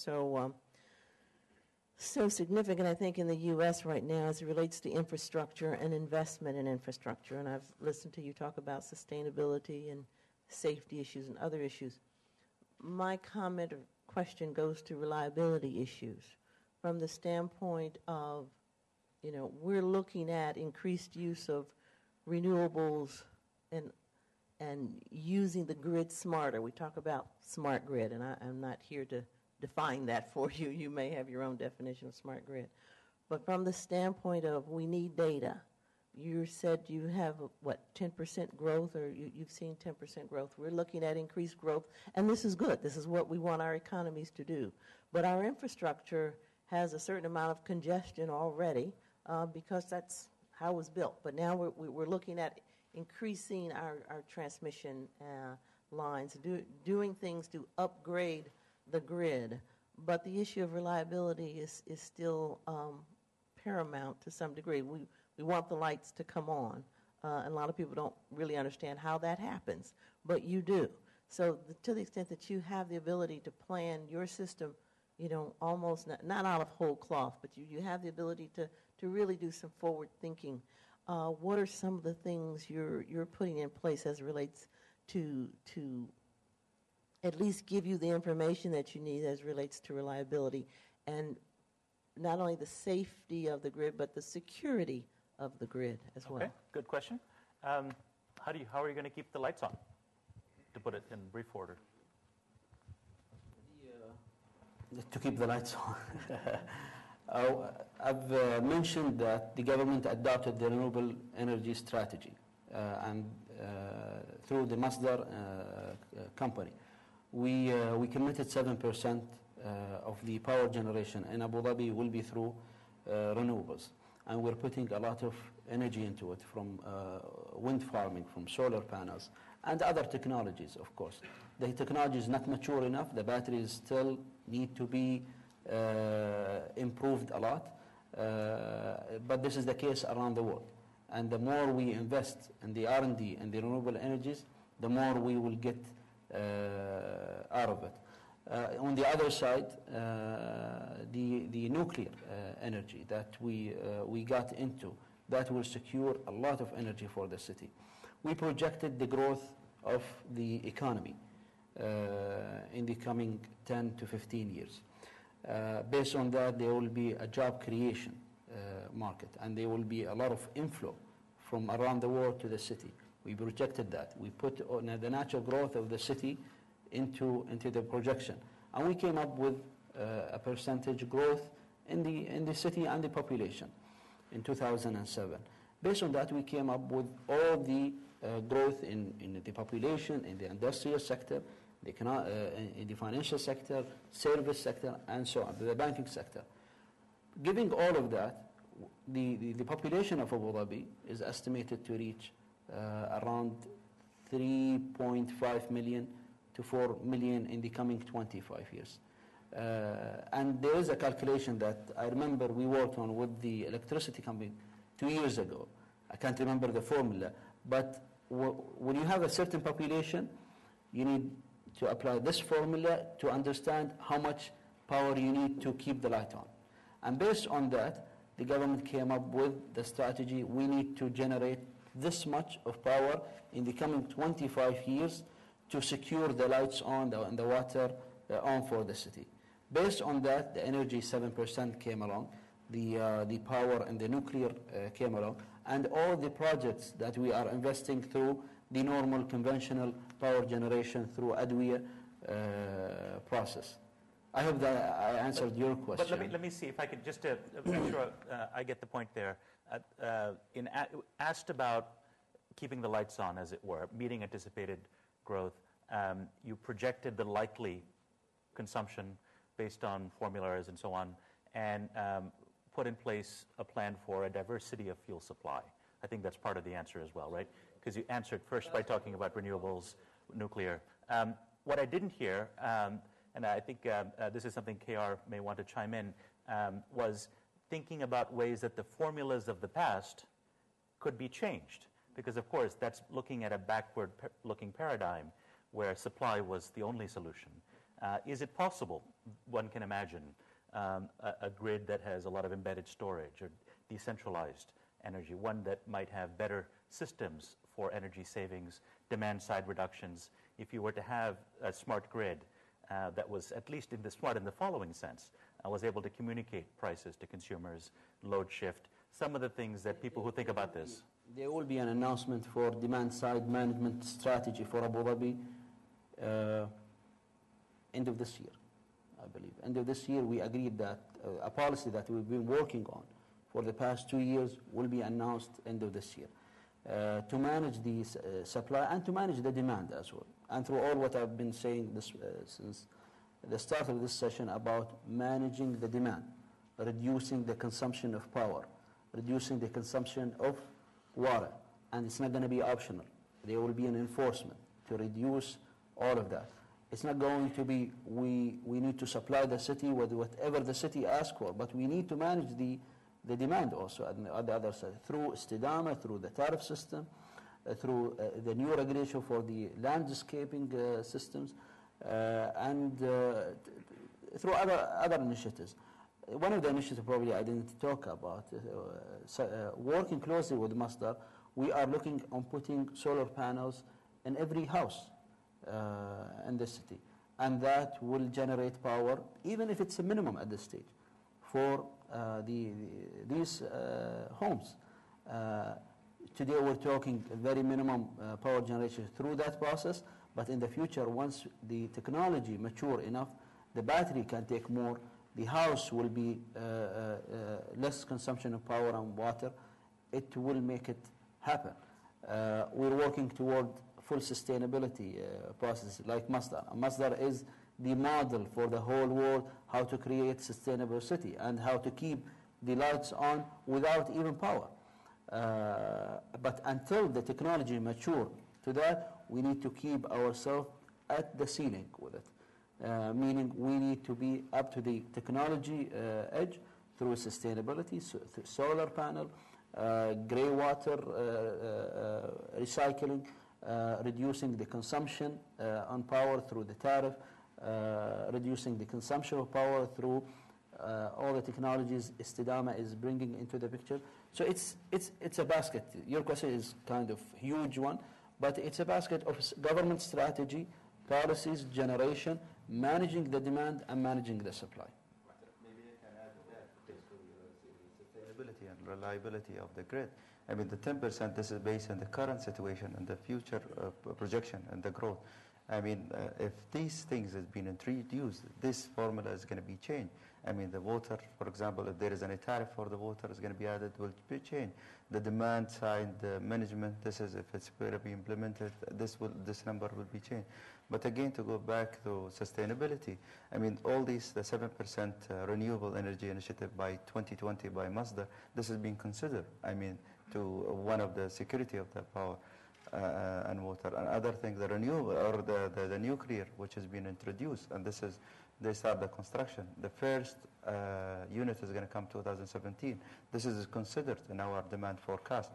so significant, I think, in the U.S. right now as it relates to infrastructure and investment in infrastructure. And I've listened to you talk about sustainability and safety issues and other issues. My comment or question goes to reliability issues from the standpoint of, we're looking at increased use of renewables and using the grid smarter. We talk about smart grid, and I'm not here to define that for you. You may have your own definition of smart grid. But from the standpoint of we need data, you said you have, 10% growth, or you've seen 10% growth. We're looking at increased growth, and this is good. This is what we want our economies to do. But our infrastructure has a certain amount of congestion already because that's how it was built. But now we're looking at increasing our transmission lines, doing things to upgrade the grid. But the issue of reliability is still paramount to some degree. We want the lights to come on. And a lot of people don't really understand how that happens, but you do. So to the extent that you have the ability to plan your system, almost not out of whole cloth, but you have the ability to really do some forward thinking. What are some of the things you're putting in place as it relates to at least give you the information that you need as it relates to reliability and not only the safety of the grid, but the security of the grid as well? Okay, good question. How are you going to keep the lights on, to put it in brief order? To keep the lights on. I've mentioned that the government adopted the renewable energy strategy and through the Masdar company. We committed 7% of the power generation in Abu Dhabi will be through renewables. And we're putting a lot of energy into it, from wind farming, from solar panels, and other technologies, of course. The technology is not mature enough. The batteries still need to be improved a lot. But this is the case around the world. And the more we invest in the R&D and the renewable energies, the more we will get out of it. On the other side, the nuclear energy that we got into, that will secure a lot of energy for the city. We projected the growth of the economy in the coming 10 to 15 years. Based on that, there will be a job creation market, and there will be a lot of inflow from around the world to the city. We projected that. We put the natural growth of the city into the projection. And we came up with a percentage growth in the city and the population in 2007. Based on that, we came up with all the growth in the population, in the industrial sector, in the financial sector, service sector, and so on, the banking sector. Giving all of that, the population of Abu Dhabi is estimated to reach around 3.5 million to 4 million in the coming 25 years. And there is a calculation that I remember we worked on with the electricity company 2 years ago. I can't remember the formula, but when you have a certain population, you need to apply this formula to understand how much power you need to keep the light on. And based on that, the government came up with the strategy: we need to generate this much of power in the coming 25 years to secure the lights on and the water on for the city. Based on that, the energy 7% came along, the power and the nuclear came along, and all the projects that we are investing through the normal conventional power generation through ADWIA process. I hope that I answered your question. But let me see if I could just make sure I get the point there. Asked about keeping the lights on, as it were, meeting anticipated growth, you projected the likely consumption based on formulas and so on, and put in place a plan for a diversity of fuel supply. I think that's part of the answer as well, right? Because you answered first by talking about renewables, nuclear. What I didn't hear, and I think this is something KR may want to chime in, was thinking about ways that the formulas of the past could be changed. Because, of course, that's looking at a backward-looking paradigm where supply was the only solution. Is it possible, one can imagine, a grid that has a lot of embedded storage or decentralized energy, one that might have better systems for energy savings, demand-side reductions? If you were to have a smart grid that was, at least in the following sense, was able to communicate prices to consumers, load shift, some of the things that people who think about this. There will be an announcement for demand-side management strategy for Abu Dhabi end of this year, I believe. End of this year, we agreed that a policy that we've been working on for the past 2 years will be announced end of this year to manage the supply and to manage the demand as well. And through all what I've been saying since the start of this session about managing the demand, reducing the consumption of power, reducing the consumption of water, and it's not going to be optional. There will be an enforcement to reduce all of that. It's not going to be we need to supply the city with whatever the city asks for, but we need to manage the demand also on the other side through istidama, through the tariff system, through the new regulation for the landscaping systems, and through other initiatives. One of the initiatives probably I didn't talk about, working closely with Masdar, we are looking on putting solar panels in every house in the city. And that will generate power, even if it's a minimum at this stage, for these homes. Today we're talking very minimum power generation through that process, but in the future, once the technology mature enough, the battery can take more, the house will be less consumption of power and water. It will make it happen. We're working toward full sustainability processes like Masdar. Masdar is the model for the whole world, how to create sustainable city and how to keep the lights on without even power. But until the technology mature to that, we need to keep ourselves at the ceiling with it. Meaning we need to be up to the technology edge through sustainability, through solar panel, grey water recycling, reducing the consumption on power through the tariff, reducing the consumption of power through all the technologies Istidama is bringing into the picture. So it's a basket. Your question is kind of huge one, but it's a basket of government strategy, policies, generation, managing the demand and managing the supply. Maybe I can add to that, sustainability and reliability of the grid. I mean, the 10%, this is based on the current situation and the future projection and the growth. I mean, if these things has been introduced, this formula is going to be changed. I mean, the water, for example, if there is any tariff for the water is going to be added, will be changed. The demand side, the management, this is if it's going to be implemented, this number will be changed. But again, to go back to sustainability, I mean, all these, the 7% renewable energy initiative by 2020 by Masdar, this is being considered. I mean, to one of the security of the power and water. Another thing, the renewable or the nuclear, which has been introduced, and this is, they start the construction. The first unit is going to come 2017. This is considered in our demand forecast.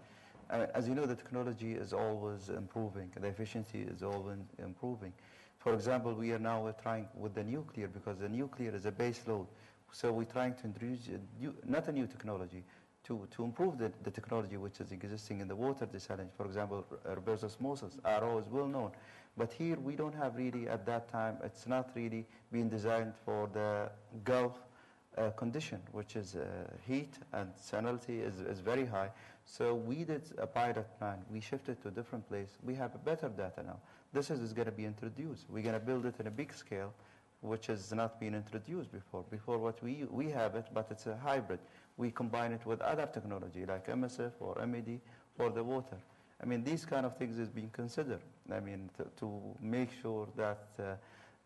As you know, the technology is always improving. The efficiency is always improving. For example, we are now trying with the nuclear, because the nuclear is a base load. So we're trying to introduce not a new technology, to improve the technology which is existing in the water desalination. For example, reverse osmosis, RO is well known. But here we don't have really, at that time, it's not really being designed for the Gulf condition, which is heat and salinity is very high. So we did a pilot plan. We shifted to a different place. We have a better data now. This is going to be introduced. We're going to build it in a big scale, which has not been introduced before. Before what we have it, but it's a hybrid. We combine it with other technology like MSF or MED for the water. I mean, these kind of things is being considered. I mean, to make sure that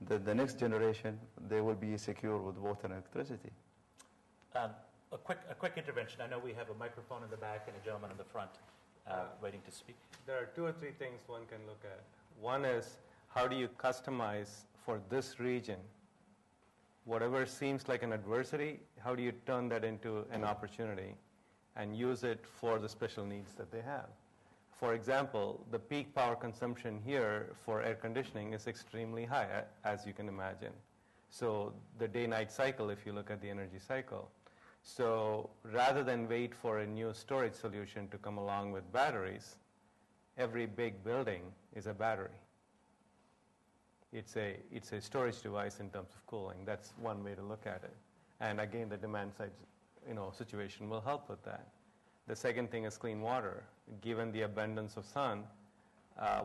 the next generation, they will be secure with water and electricity. A quick intervention. I know we have a microphone in the back and a gentleman in the front waiting to speak. There are 2 or 3 things one can look at. One is, how do you customize for this region? Whatever seems like an adversity, how do you turn that into an opportunity and use it for the special needs that they have? For example, the peak power consumption here for air conditioning is extremely high, as you can imagine. So the day-night cycle, if you look at the energy cycle. So rather than wait for a new storage solution to come along with batteries, every big building is a battery. It's a storage device in terms of cooling. That's one way to look at it. And again, the demand side, situation will help with that. The second thing is clean water. Given the abundance of sun,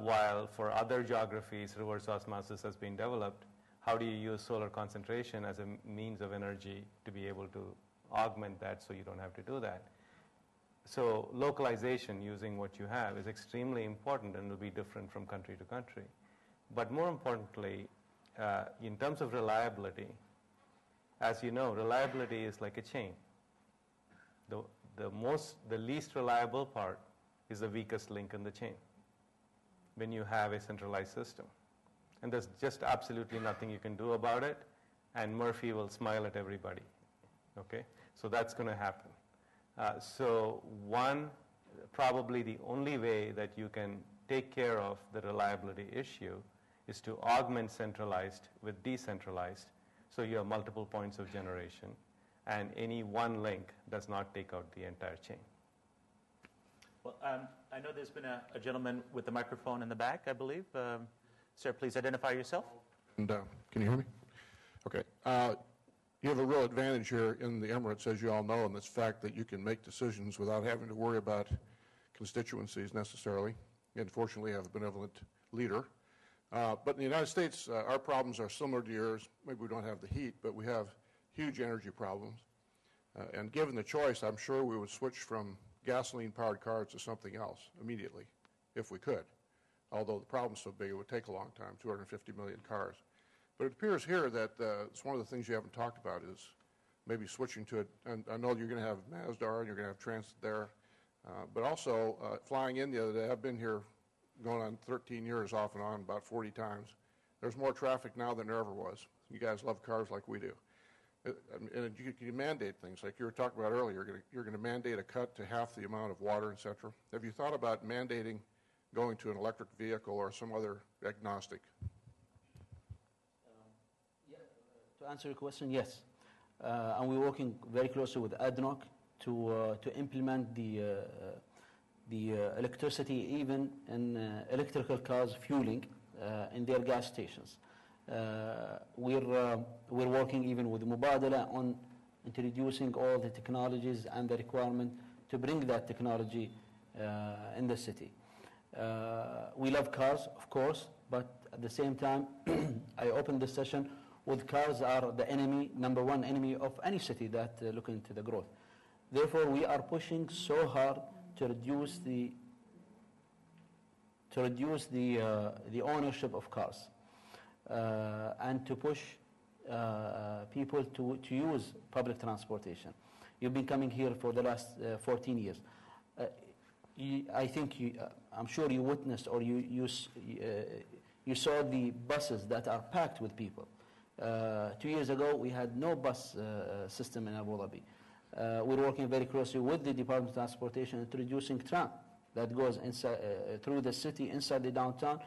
while for other geographies, reverse osmosis has been developed, how do you use solar concentration as a means of energy to be able to augment that so you don't have to do that? So localization using what you have is extremely important and will be different from country to country. But more importantly, in terms of reliability, as you know, reliability is like a chain. The least reliable part is the weakest link in the chain when you have a centralized system. And there's just absolutely nothing you can do about it, and Murphy will smile at everybody. Okay? So that's going to happen. So probably the only way that you can take care of the reliability issue is to augment centralized with decentralized, so you have multiple points of generation, and any one link does not take out the entire chain. Well, I know there's been a gentleman with the microphone in the back, I believe. Sir, please identify yourself. And can you hear me? Okay. You have a real advantage here in the Emirates, as you all know, in this fact that you can make decisions without having to worry about constituencies necessarily. And fortunately, you have a benevolent leader. But in the United States, our problems are similar to yours. Maybe we don't have the heat, but we have huge energy problems. And given the choice, I'm sure we would switch from gasoline-powered cars to something else immediately, if we could. Although the problem's so big, it would take a long time, 250 million cars. But it appears here that it's one of the things you haven't talked about is maybe switching to it. And I know you're going to have Masdar and you're going to have transit there. But also, flying in the other day, I've been here going on 13 years off and on, about 40 times. There's more traffic now than there ever was. You guys love cars like we do. And you can mandate things like you were talking about earlier. You're going to mandate a cut to half the amount of water, et cetera. Have you thought about mandating going to an electric vehicle or some other agnostic? To answer your question, yes. And we're working very closely with ADNOC to implement the electricity even in electrical cars fueling in their gas stations. We're working even with Mubadala on introducing all the technologies and the requirement to bring that technology in the city. We love cars, of course, but at the same time, I opened this session with cars are the enemy, number one enemy of any city that look into the growth. Therefore, we are pushing so hard to reduce the ownership of cars and to push people to use public transportation. You've been coming here for the last 14 years. I think I'm sure you witnessed or you saw the buses that are packed with people. 2 years ago, we had no bus system in Abu Dhabi. We're working very closely with the Department of Transportation, introducing tram that goes inside, through the city, inside the downtown,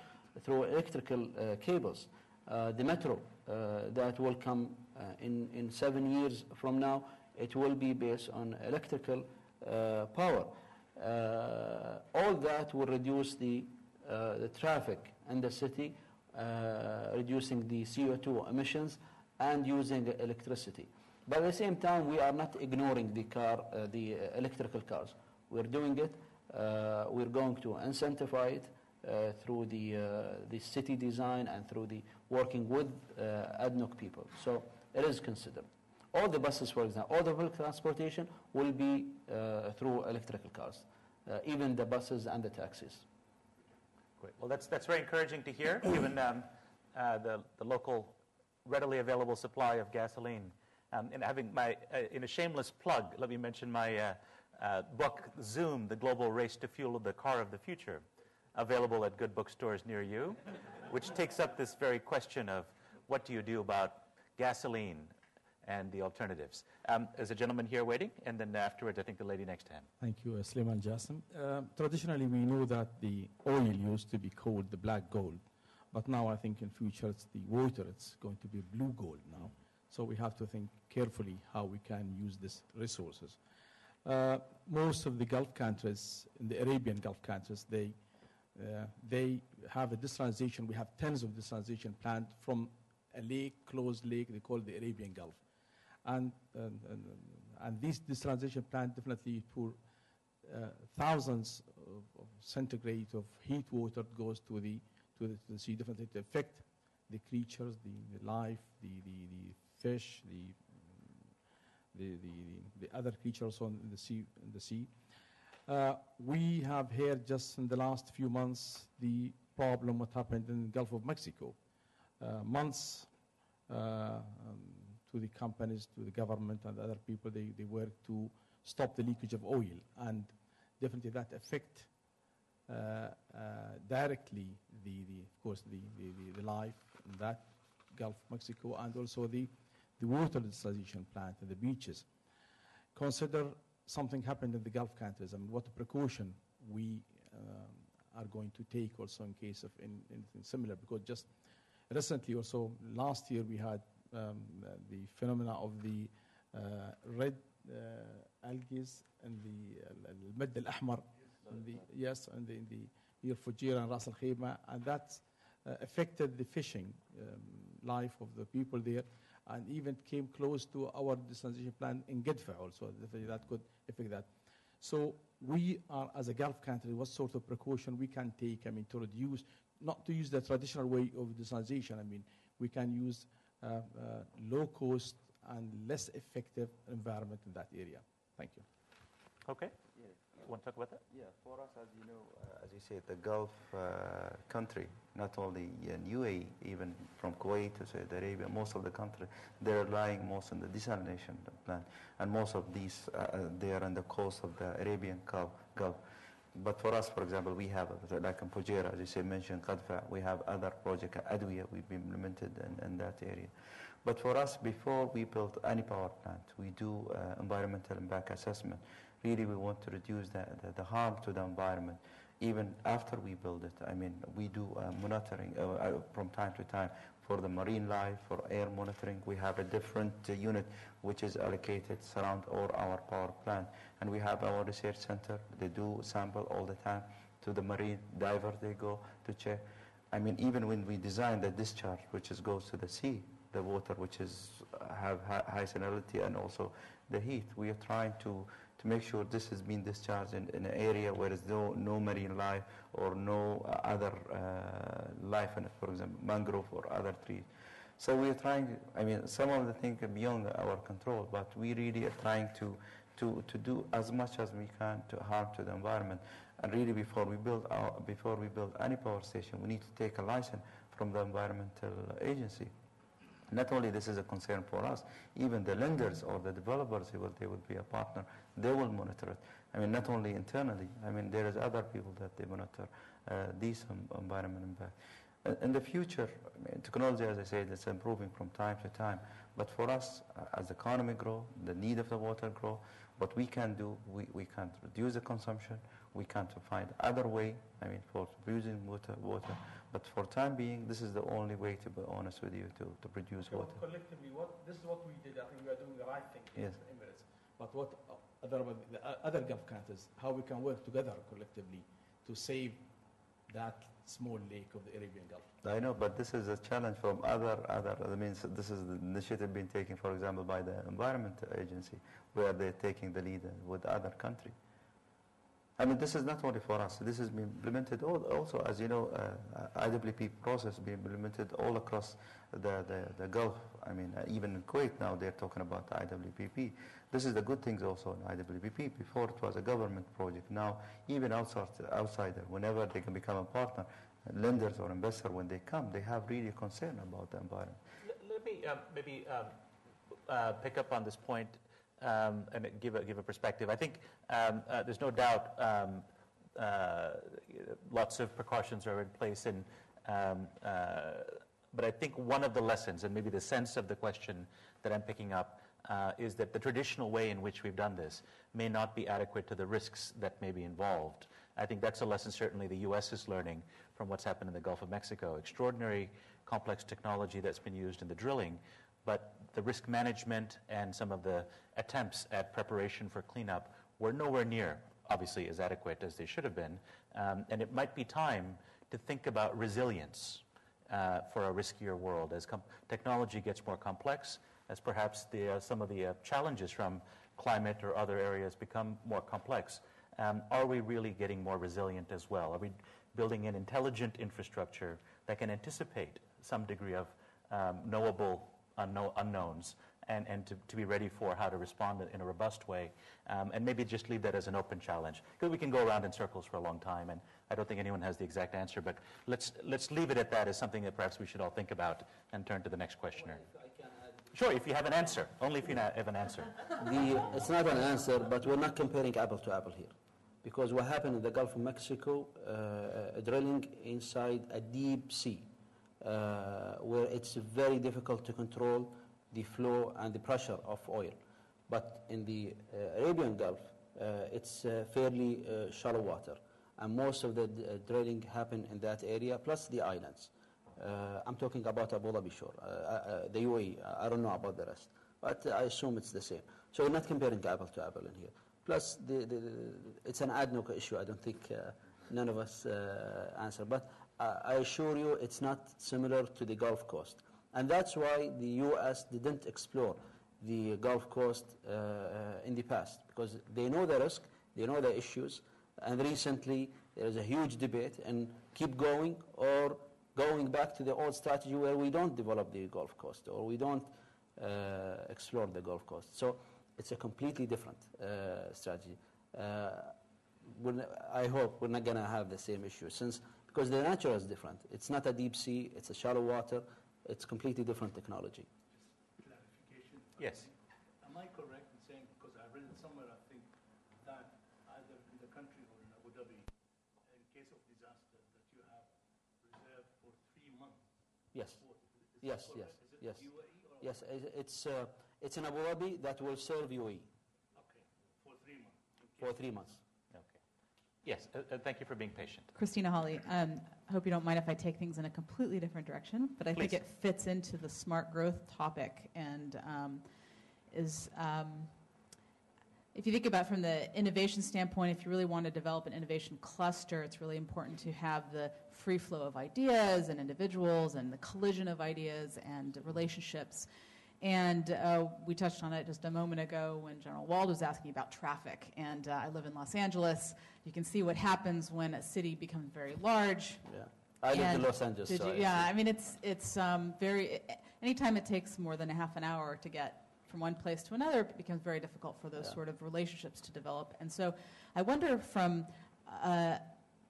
through electrical cables. The metro that will come in 7 years from now, it will be based on electrical power. All that will reduce the traffic in the city, reducing the CO2 emissions and using electricity. But at the same time, we are not ignoring the electrical cars. We're doing it. We're going to incentivize it through the city design and through the working with ADNOC people. So it is considered. All the buses, for example, all the public transportation will be through electrical cars, even the buses and the taxis. Great. Well, that's very encouraging to hear, given the local readily available supply of gasoline. And having in a shameless plug, let me mention my book, Zoom, The Global Race to Fuel the Car of the Future, available at good bookstores near you, which takes up this very question of what do you do about gasoline and the alternatives. There's a gentleman here waiting, and then afterwards, I think the lady next to him. Thank you, Sleiman Jassim. Traditionally, we know that the oil used to be called the black gold, but now I think in future it's the water, it's going to be blue gold now. So we have to think carefully how we can use these resources. Most of the Gulf countries, in the Arabian Gulf countries, they have a desalination. We have tens of desalination plants from a lake, closed lake, they call it the Arabian Gulf. And these desalination plants definitely pour thousands of centigrade of heat water goes to the sea, definitely to affect the creatures, the life, the fish, the other creatures in the sea. We have heard just in the last few months the problem what happened in the Gulf of Mexico. Months to the companies, to the government and other people, they work to stop the leakage of oil, and definitely that affect directly of course the life in that Gulf of Mexico, and also the water desalination plant and the beaches. Consider something happened in the Gulf countries. I mean, what precaution we are going to take also in case of anything similar, because just recently also last year we had the phenomena of the red algae and the Mad al-Ahmar, and the near Fujairah and Ras al-Khaimah, and that affected the fishing life of the people there, and even came close to our desalination plant in Gedfa also. That could affect that. So we are, as a Gulf country, what sort of precaution we can take, I mean, to reduce, not to use the traditional way of desalination. I mean, we can use low cost and less effective environment in that area. Thank you. Okay. Yeah. You want to talk about that? Yeah, for us, as you know, as you said, the Gulf country, not only UAE, even from Kuwait to Saudi Arabia, most of the country, they're relying most on the desalination plant, and most of these, they are on the coast of the Arabian Gulf. But for us, for example, we have, like in Fujairah, as you say, mentioned Qadfa, we have other projects, Adwiya, we've implemented in that area. But for us, before we build any power plant, we do environmental impact assessment. Really, we want to reduce the harm to the environment. Even after we build it, I mean, we do monitoring from time to time for the marine life, for air monitoring. We have a different unit which is allocated around all our power plant. And we have our research center. They do sample all the time to the marine diver. They go to check. I mean, even when we design the discharge, which goes to the sea, the water which is have high salinity and also the heat. We are trying to make sure this is being discharged in an area where there's no marine life or no other life in it, for example, mangrove or other trees. So we are trying, I mean, some of the things are beyond our control, but we really are trying to do as much as we can to harm to the environment. And really, before we build any power station, we need to take a license from the environmental agency. Not only this is a concern for us, even the lenders or the developers, they will be a partner. They will monitor it. I mean, not only internally. I mean, there is other people that they monitor these environment impact. In the future, I mean, technology, as I said, is improving from time to time. But for us, as the economy grows, the need of the water grows, what we can do, we can reduce the consumption. We can find other way, I mean, for producing water. But for time being, this is the only way, to be honest with you, to produce water. Collectively, this is what we did. I think we are doing the right thing here Yes. in the Emirates. But what other Gulf countries, how we can work together collectively to save that small lake of the Arabian Gulf? I know, but this is a challenge from other. I mean, this is the initiative being taken, for example, by the Environment Agency, where they're taking the lead with other countries. I mean, this is not only for us. This has been implemented also, as you know, IWP process being implemented all across the Gulf. I mean, even in Kuwait now they're talking about IWPP. This is the good things also in IWPP. Before it was a government project. Now, even outsider, whenever they can become a partner, lenders or investor, when they come, they have really concern about the environment. Let me maybe pick up on this point. And give a perspective. I think there's no doubt lots of precautions are in place, but I think one of the lessons, and maybe the sense of the question that I'm picking up, is that the traditional way in which we've done this may not be adequate to the risks that may be involved. I think that's a lesson certainly the U.S. is learning from what's happened in the Gulf of Mexico. Extraordinary complex technology that's been used in the drilling, but the risk management and some of the attempts at preparation for cleanup were nowhere near, obviously, as adequate as they should have been. And it might be time to think about resilience for a riskier world as technology gets more complex, as perhaps some of the challenges from climate or other areas become more complex. Are we really getting more resilient as well? Are we building an intelligent infrastructure that can anticipate some degree of knowable unknowns and to be ready for how to respond in a robust way, and maybe just leave that as an open challenge, because we can go around in circles for a long time, and I don't think anyone has the exact answer, but let's leave it at that as something that perhaps we should all think about and turn to the next questioner. Sure, if you have an answer, only if you have an answer. It's not an answer, but we're not comparing apple to apple here, because what happened in the Gulf of Mexico, drilling inside a deep sea, where it's very difficult to control the flow and the pressure of oil. But in the Arabian Gulf, it's fairly shallow water. And most of the drilling happened in that area, plus the islands. I'm talking about Abu Dhabi shore, the UAE. I don't know about the rest, but I assume it's the same. So we're not comparing apple to apple in here. Plus, it's an ADNOC issue. I don't think none of us answer. But I assure you it's not similar to the Gulf Coast. And that's why the U.S. didn't explore the Gulf Coast in the past, because they know the risk, they know the issues, and recently there is a huge debate and keep going or going back to the old strategy where we don't develop the Gulf Coast or we don't explore the Gulf Coast. So it's a completely different strategy. I hope we're not going to have the same issue, because the nature is different. It's not a deep sea, it's a shallow water, it's completely different technology. Clarification. Yes. Am I correct in saying, because I read it somewhere, I think, that either in the country or in Abu Dhabi, in case of disaster, that you have reserved for 3 months? Yes. Yes. Yes. Is it UAE or? Yes, it's in Abu Dhabi that will serve UAE. Okay, for 3 months. For 3 months. Okay. Yes, thank you for being patient. Christina Hawley, I hope you don't mind if I take things in a completely different direction, but I think it fits into the smart growth topic and if you think about from the innovation standpoint, if you really want to develop an innovation cluster, it's really important to have the free flow of ideas and individuals and the collision of ideas and relationships. And we touched on it just a moment ago when General Wald was asking about traffic. And I live in Los Angeles. You can see what happens when a city becomes very large. Yeah. I live in Los Angeles. Did you? Yeah, I mean, it's very, anytime it takes more than a half an hour to get from one place to another, it becomes very difficult for those sort of relationships to develop. And so I wonder from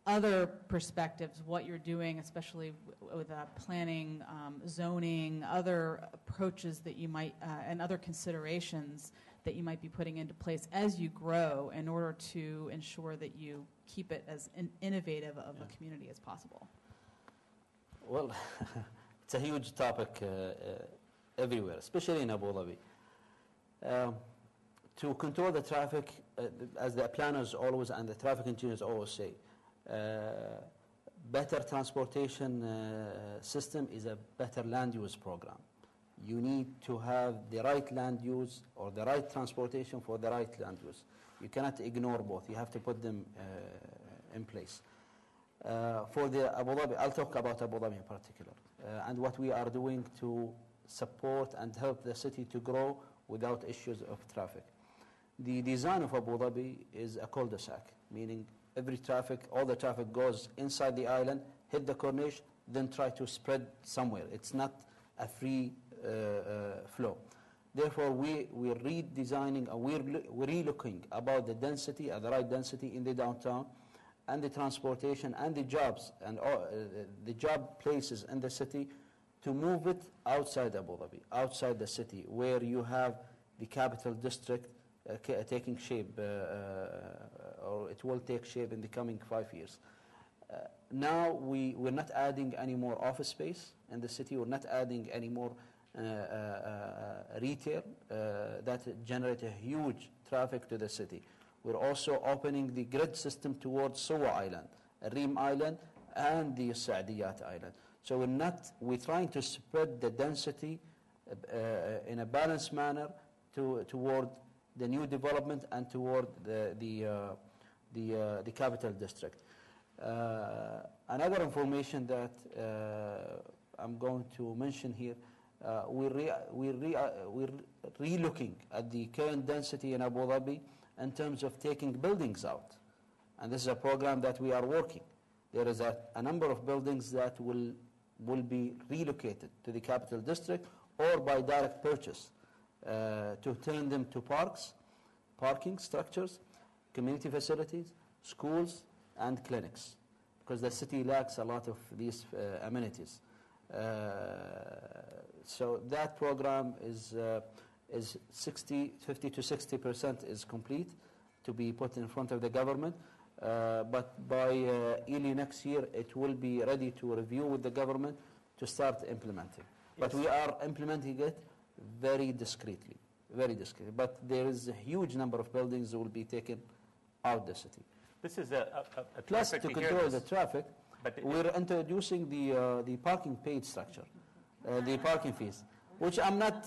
other perspectives what you're doing, especially with planning, zoning, other approaches that you might, and other considerations that you might be putting into place as you grow in order to ensure that you keep it as innovative of a community as possible. Well, it's a huge topic everywhere, especially in Abu Dhabi. To control the traffic, as the planners always and the traffic engineers always say, better transportation system is a better land use program. You need to have the right land use or the right transportation for the right land use. You cannot ignore both. You have to put them in place. For the Abu Dhabi, I'll talk about Abu Dhabi in particular, and what we are doing to support and help the city to grow without issues of traffic. The design of Abu Dhabi is a cul-de-sac, meaning all the traffic goes inside the island, hit the Corniche, then try to spread somewhere. It's not a free flow. Therefore, we're redesigning, we're relooking about the density, the right density in the downtown, and the transportation and the jobs and the job places in the city, to move it outside Abu Dhabi, outside the city, where you have the capital district taking shape, or it will take shape in the coming 5 years. Now we're not adding any more office space in the city. We're not adding any more retail that generate a huge traffic to the city. We're also opening the grid system towards Suwa Island, Reem Island, and the Saadiyat Island. So we're trying to spread the density in a balanced manner toward the new development and toward the capital district. Another information that I'm going to mention here, we're relooking at the current density in Abu Dhabi in terms of taking buildings out. And this is a program that we are working. There is a number of buildings that will be relocated to the capital district or by direct purchase to turn them to parks, parking structures, community facilities, schools, and clinics, because the city lacks a lot of these amenities. So that program is 50 to 60% is complete to be put in front of the government. But by early next year, it will be ready to review with the government to start implementing. But we are implementing it very discreetly, very discreetly. But there is a huge number of buildings that will be taken out the city. This is a plus to control the traffic. We're introducing the parking paid structure, the parking fees, which I'm not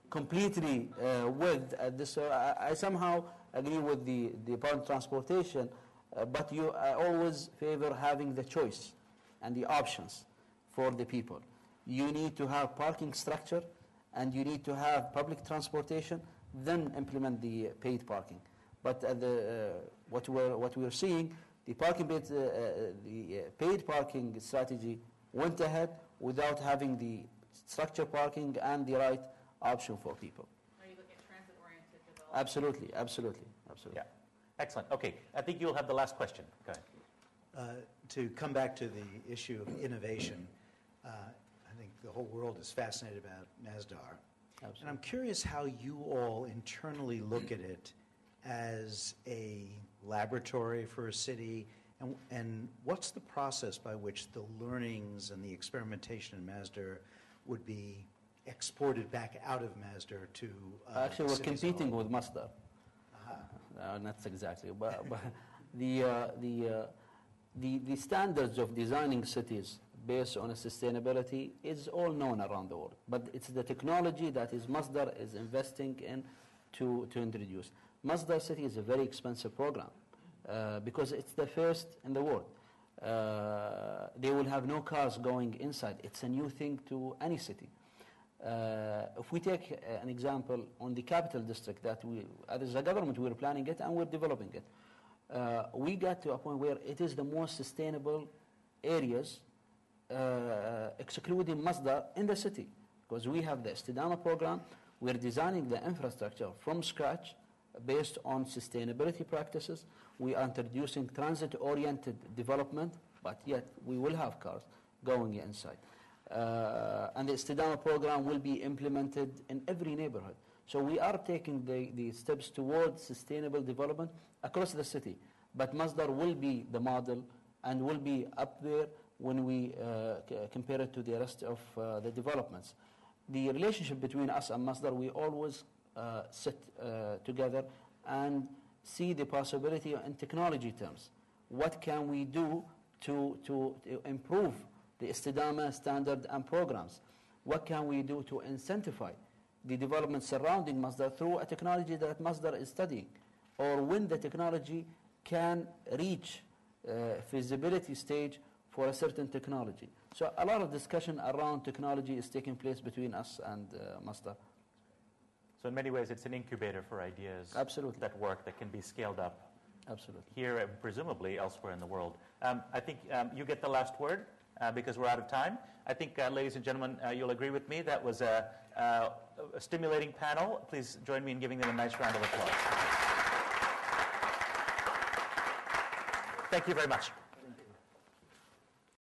completely with at this. I somehow agree with the Department of Transportation, but I always favor having the choice and the options for the people. You need to have parking structure, and you need to have public transportation, then implement the paid parking. But what we're seeing, the paid parking strategy went ahead without having the structure parking and the right option for people. Are you looking at transit-oriented development? Absolutely. Yeah, excellent. Okay, I think you'll have the last question. Go ahead. To come back to the issue of innovation, I think the whole world is fascinated about Masdar. Absolutely. And I'm curious how you all internally look at it as a laboratory for a city, and what's the process by which the learnings and the experimentation in Masdar would be exported back out of Masdar to actually, we're competing with Masdar. Not exactly, but the standards of designing cities based on sustainability is all known around the world. But it's the technology that Masdar is investing in to introduce. Masdar City is a very expensive program because it's the first in the world. They will have no cars going inside. It's a new thing to any city. If we take an example on the capital district that as a government, we're planning it and we're developing it. We got to a point where it is the most sustainable areas, excluding Masdar, in the city. Because we have the Istidama program, we're designing the infrastructure from scratch based on sustainability practices. We are introducing transit-oriented development, but yet we will have cars going inside. And the Istidama program will be implemented in every neighborhood. So we are taking the steps towards sustainable development across the city. But Masdar will be the model and will be up there when we compare it to the rest of the developments. The relationship between us and Masdar, we always sit together and see the possibility in technology terms. What can we do to improve the Istidama standard and programs? What can we do to incentivize the development surrounding Masdar through a technology that Masdar is studying? Or when the technology can reach feasibility stage for a certain technology. So a lot of discussion around technology is taking place between us and Masdar. So in many ways, it's an incubator for ideas. Absolutely. That work, that can be scaled up. Absolutely. Here and presumably elsewhere in the world. I think you get the last word because we're out of time. I think, ladies and gentlemen, you'll agree with me. That was a stimulating panel. Please join me in giving them a nice round of applause. Thank you very much.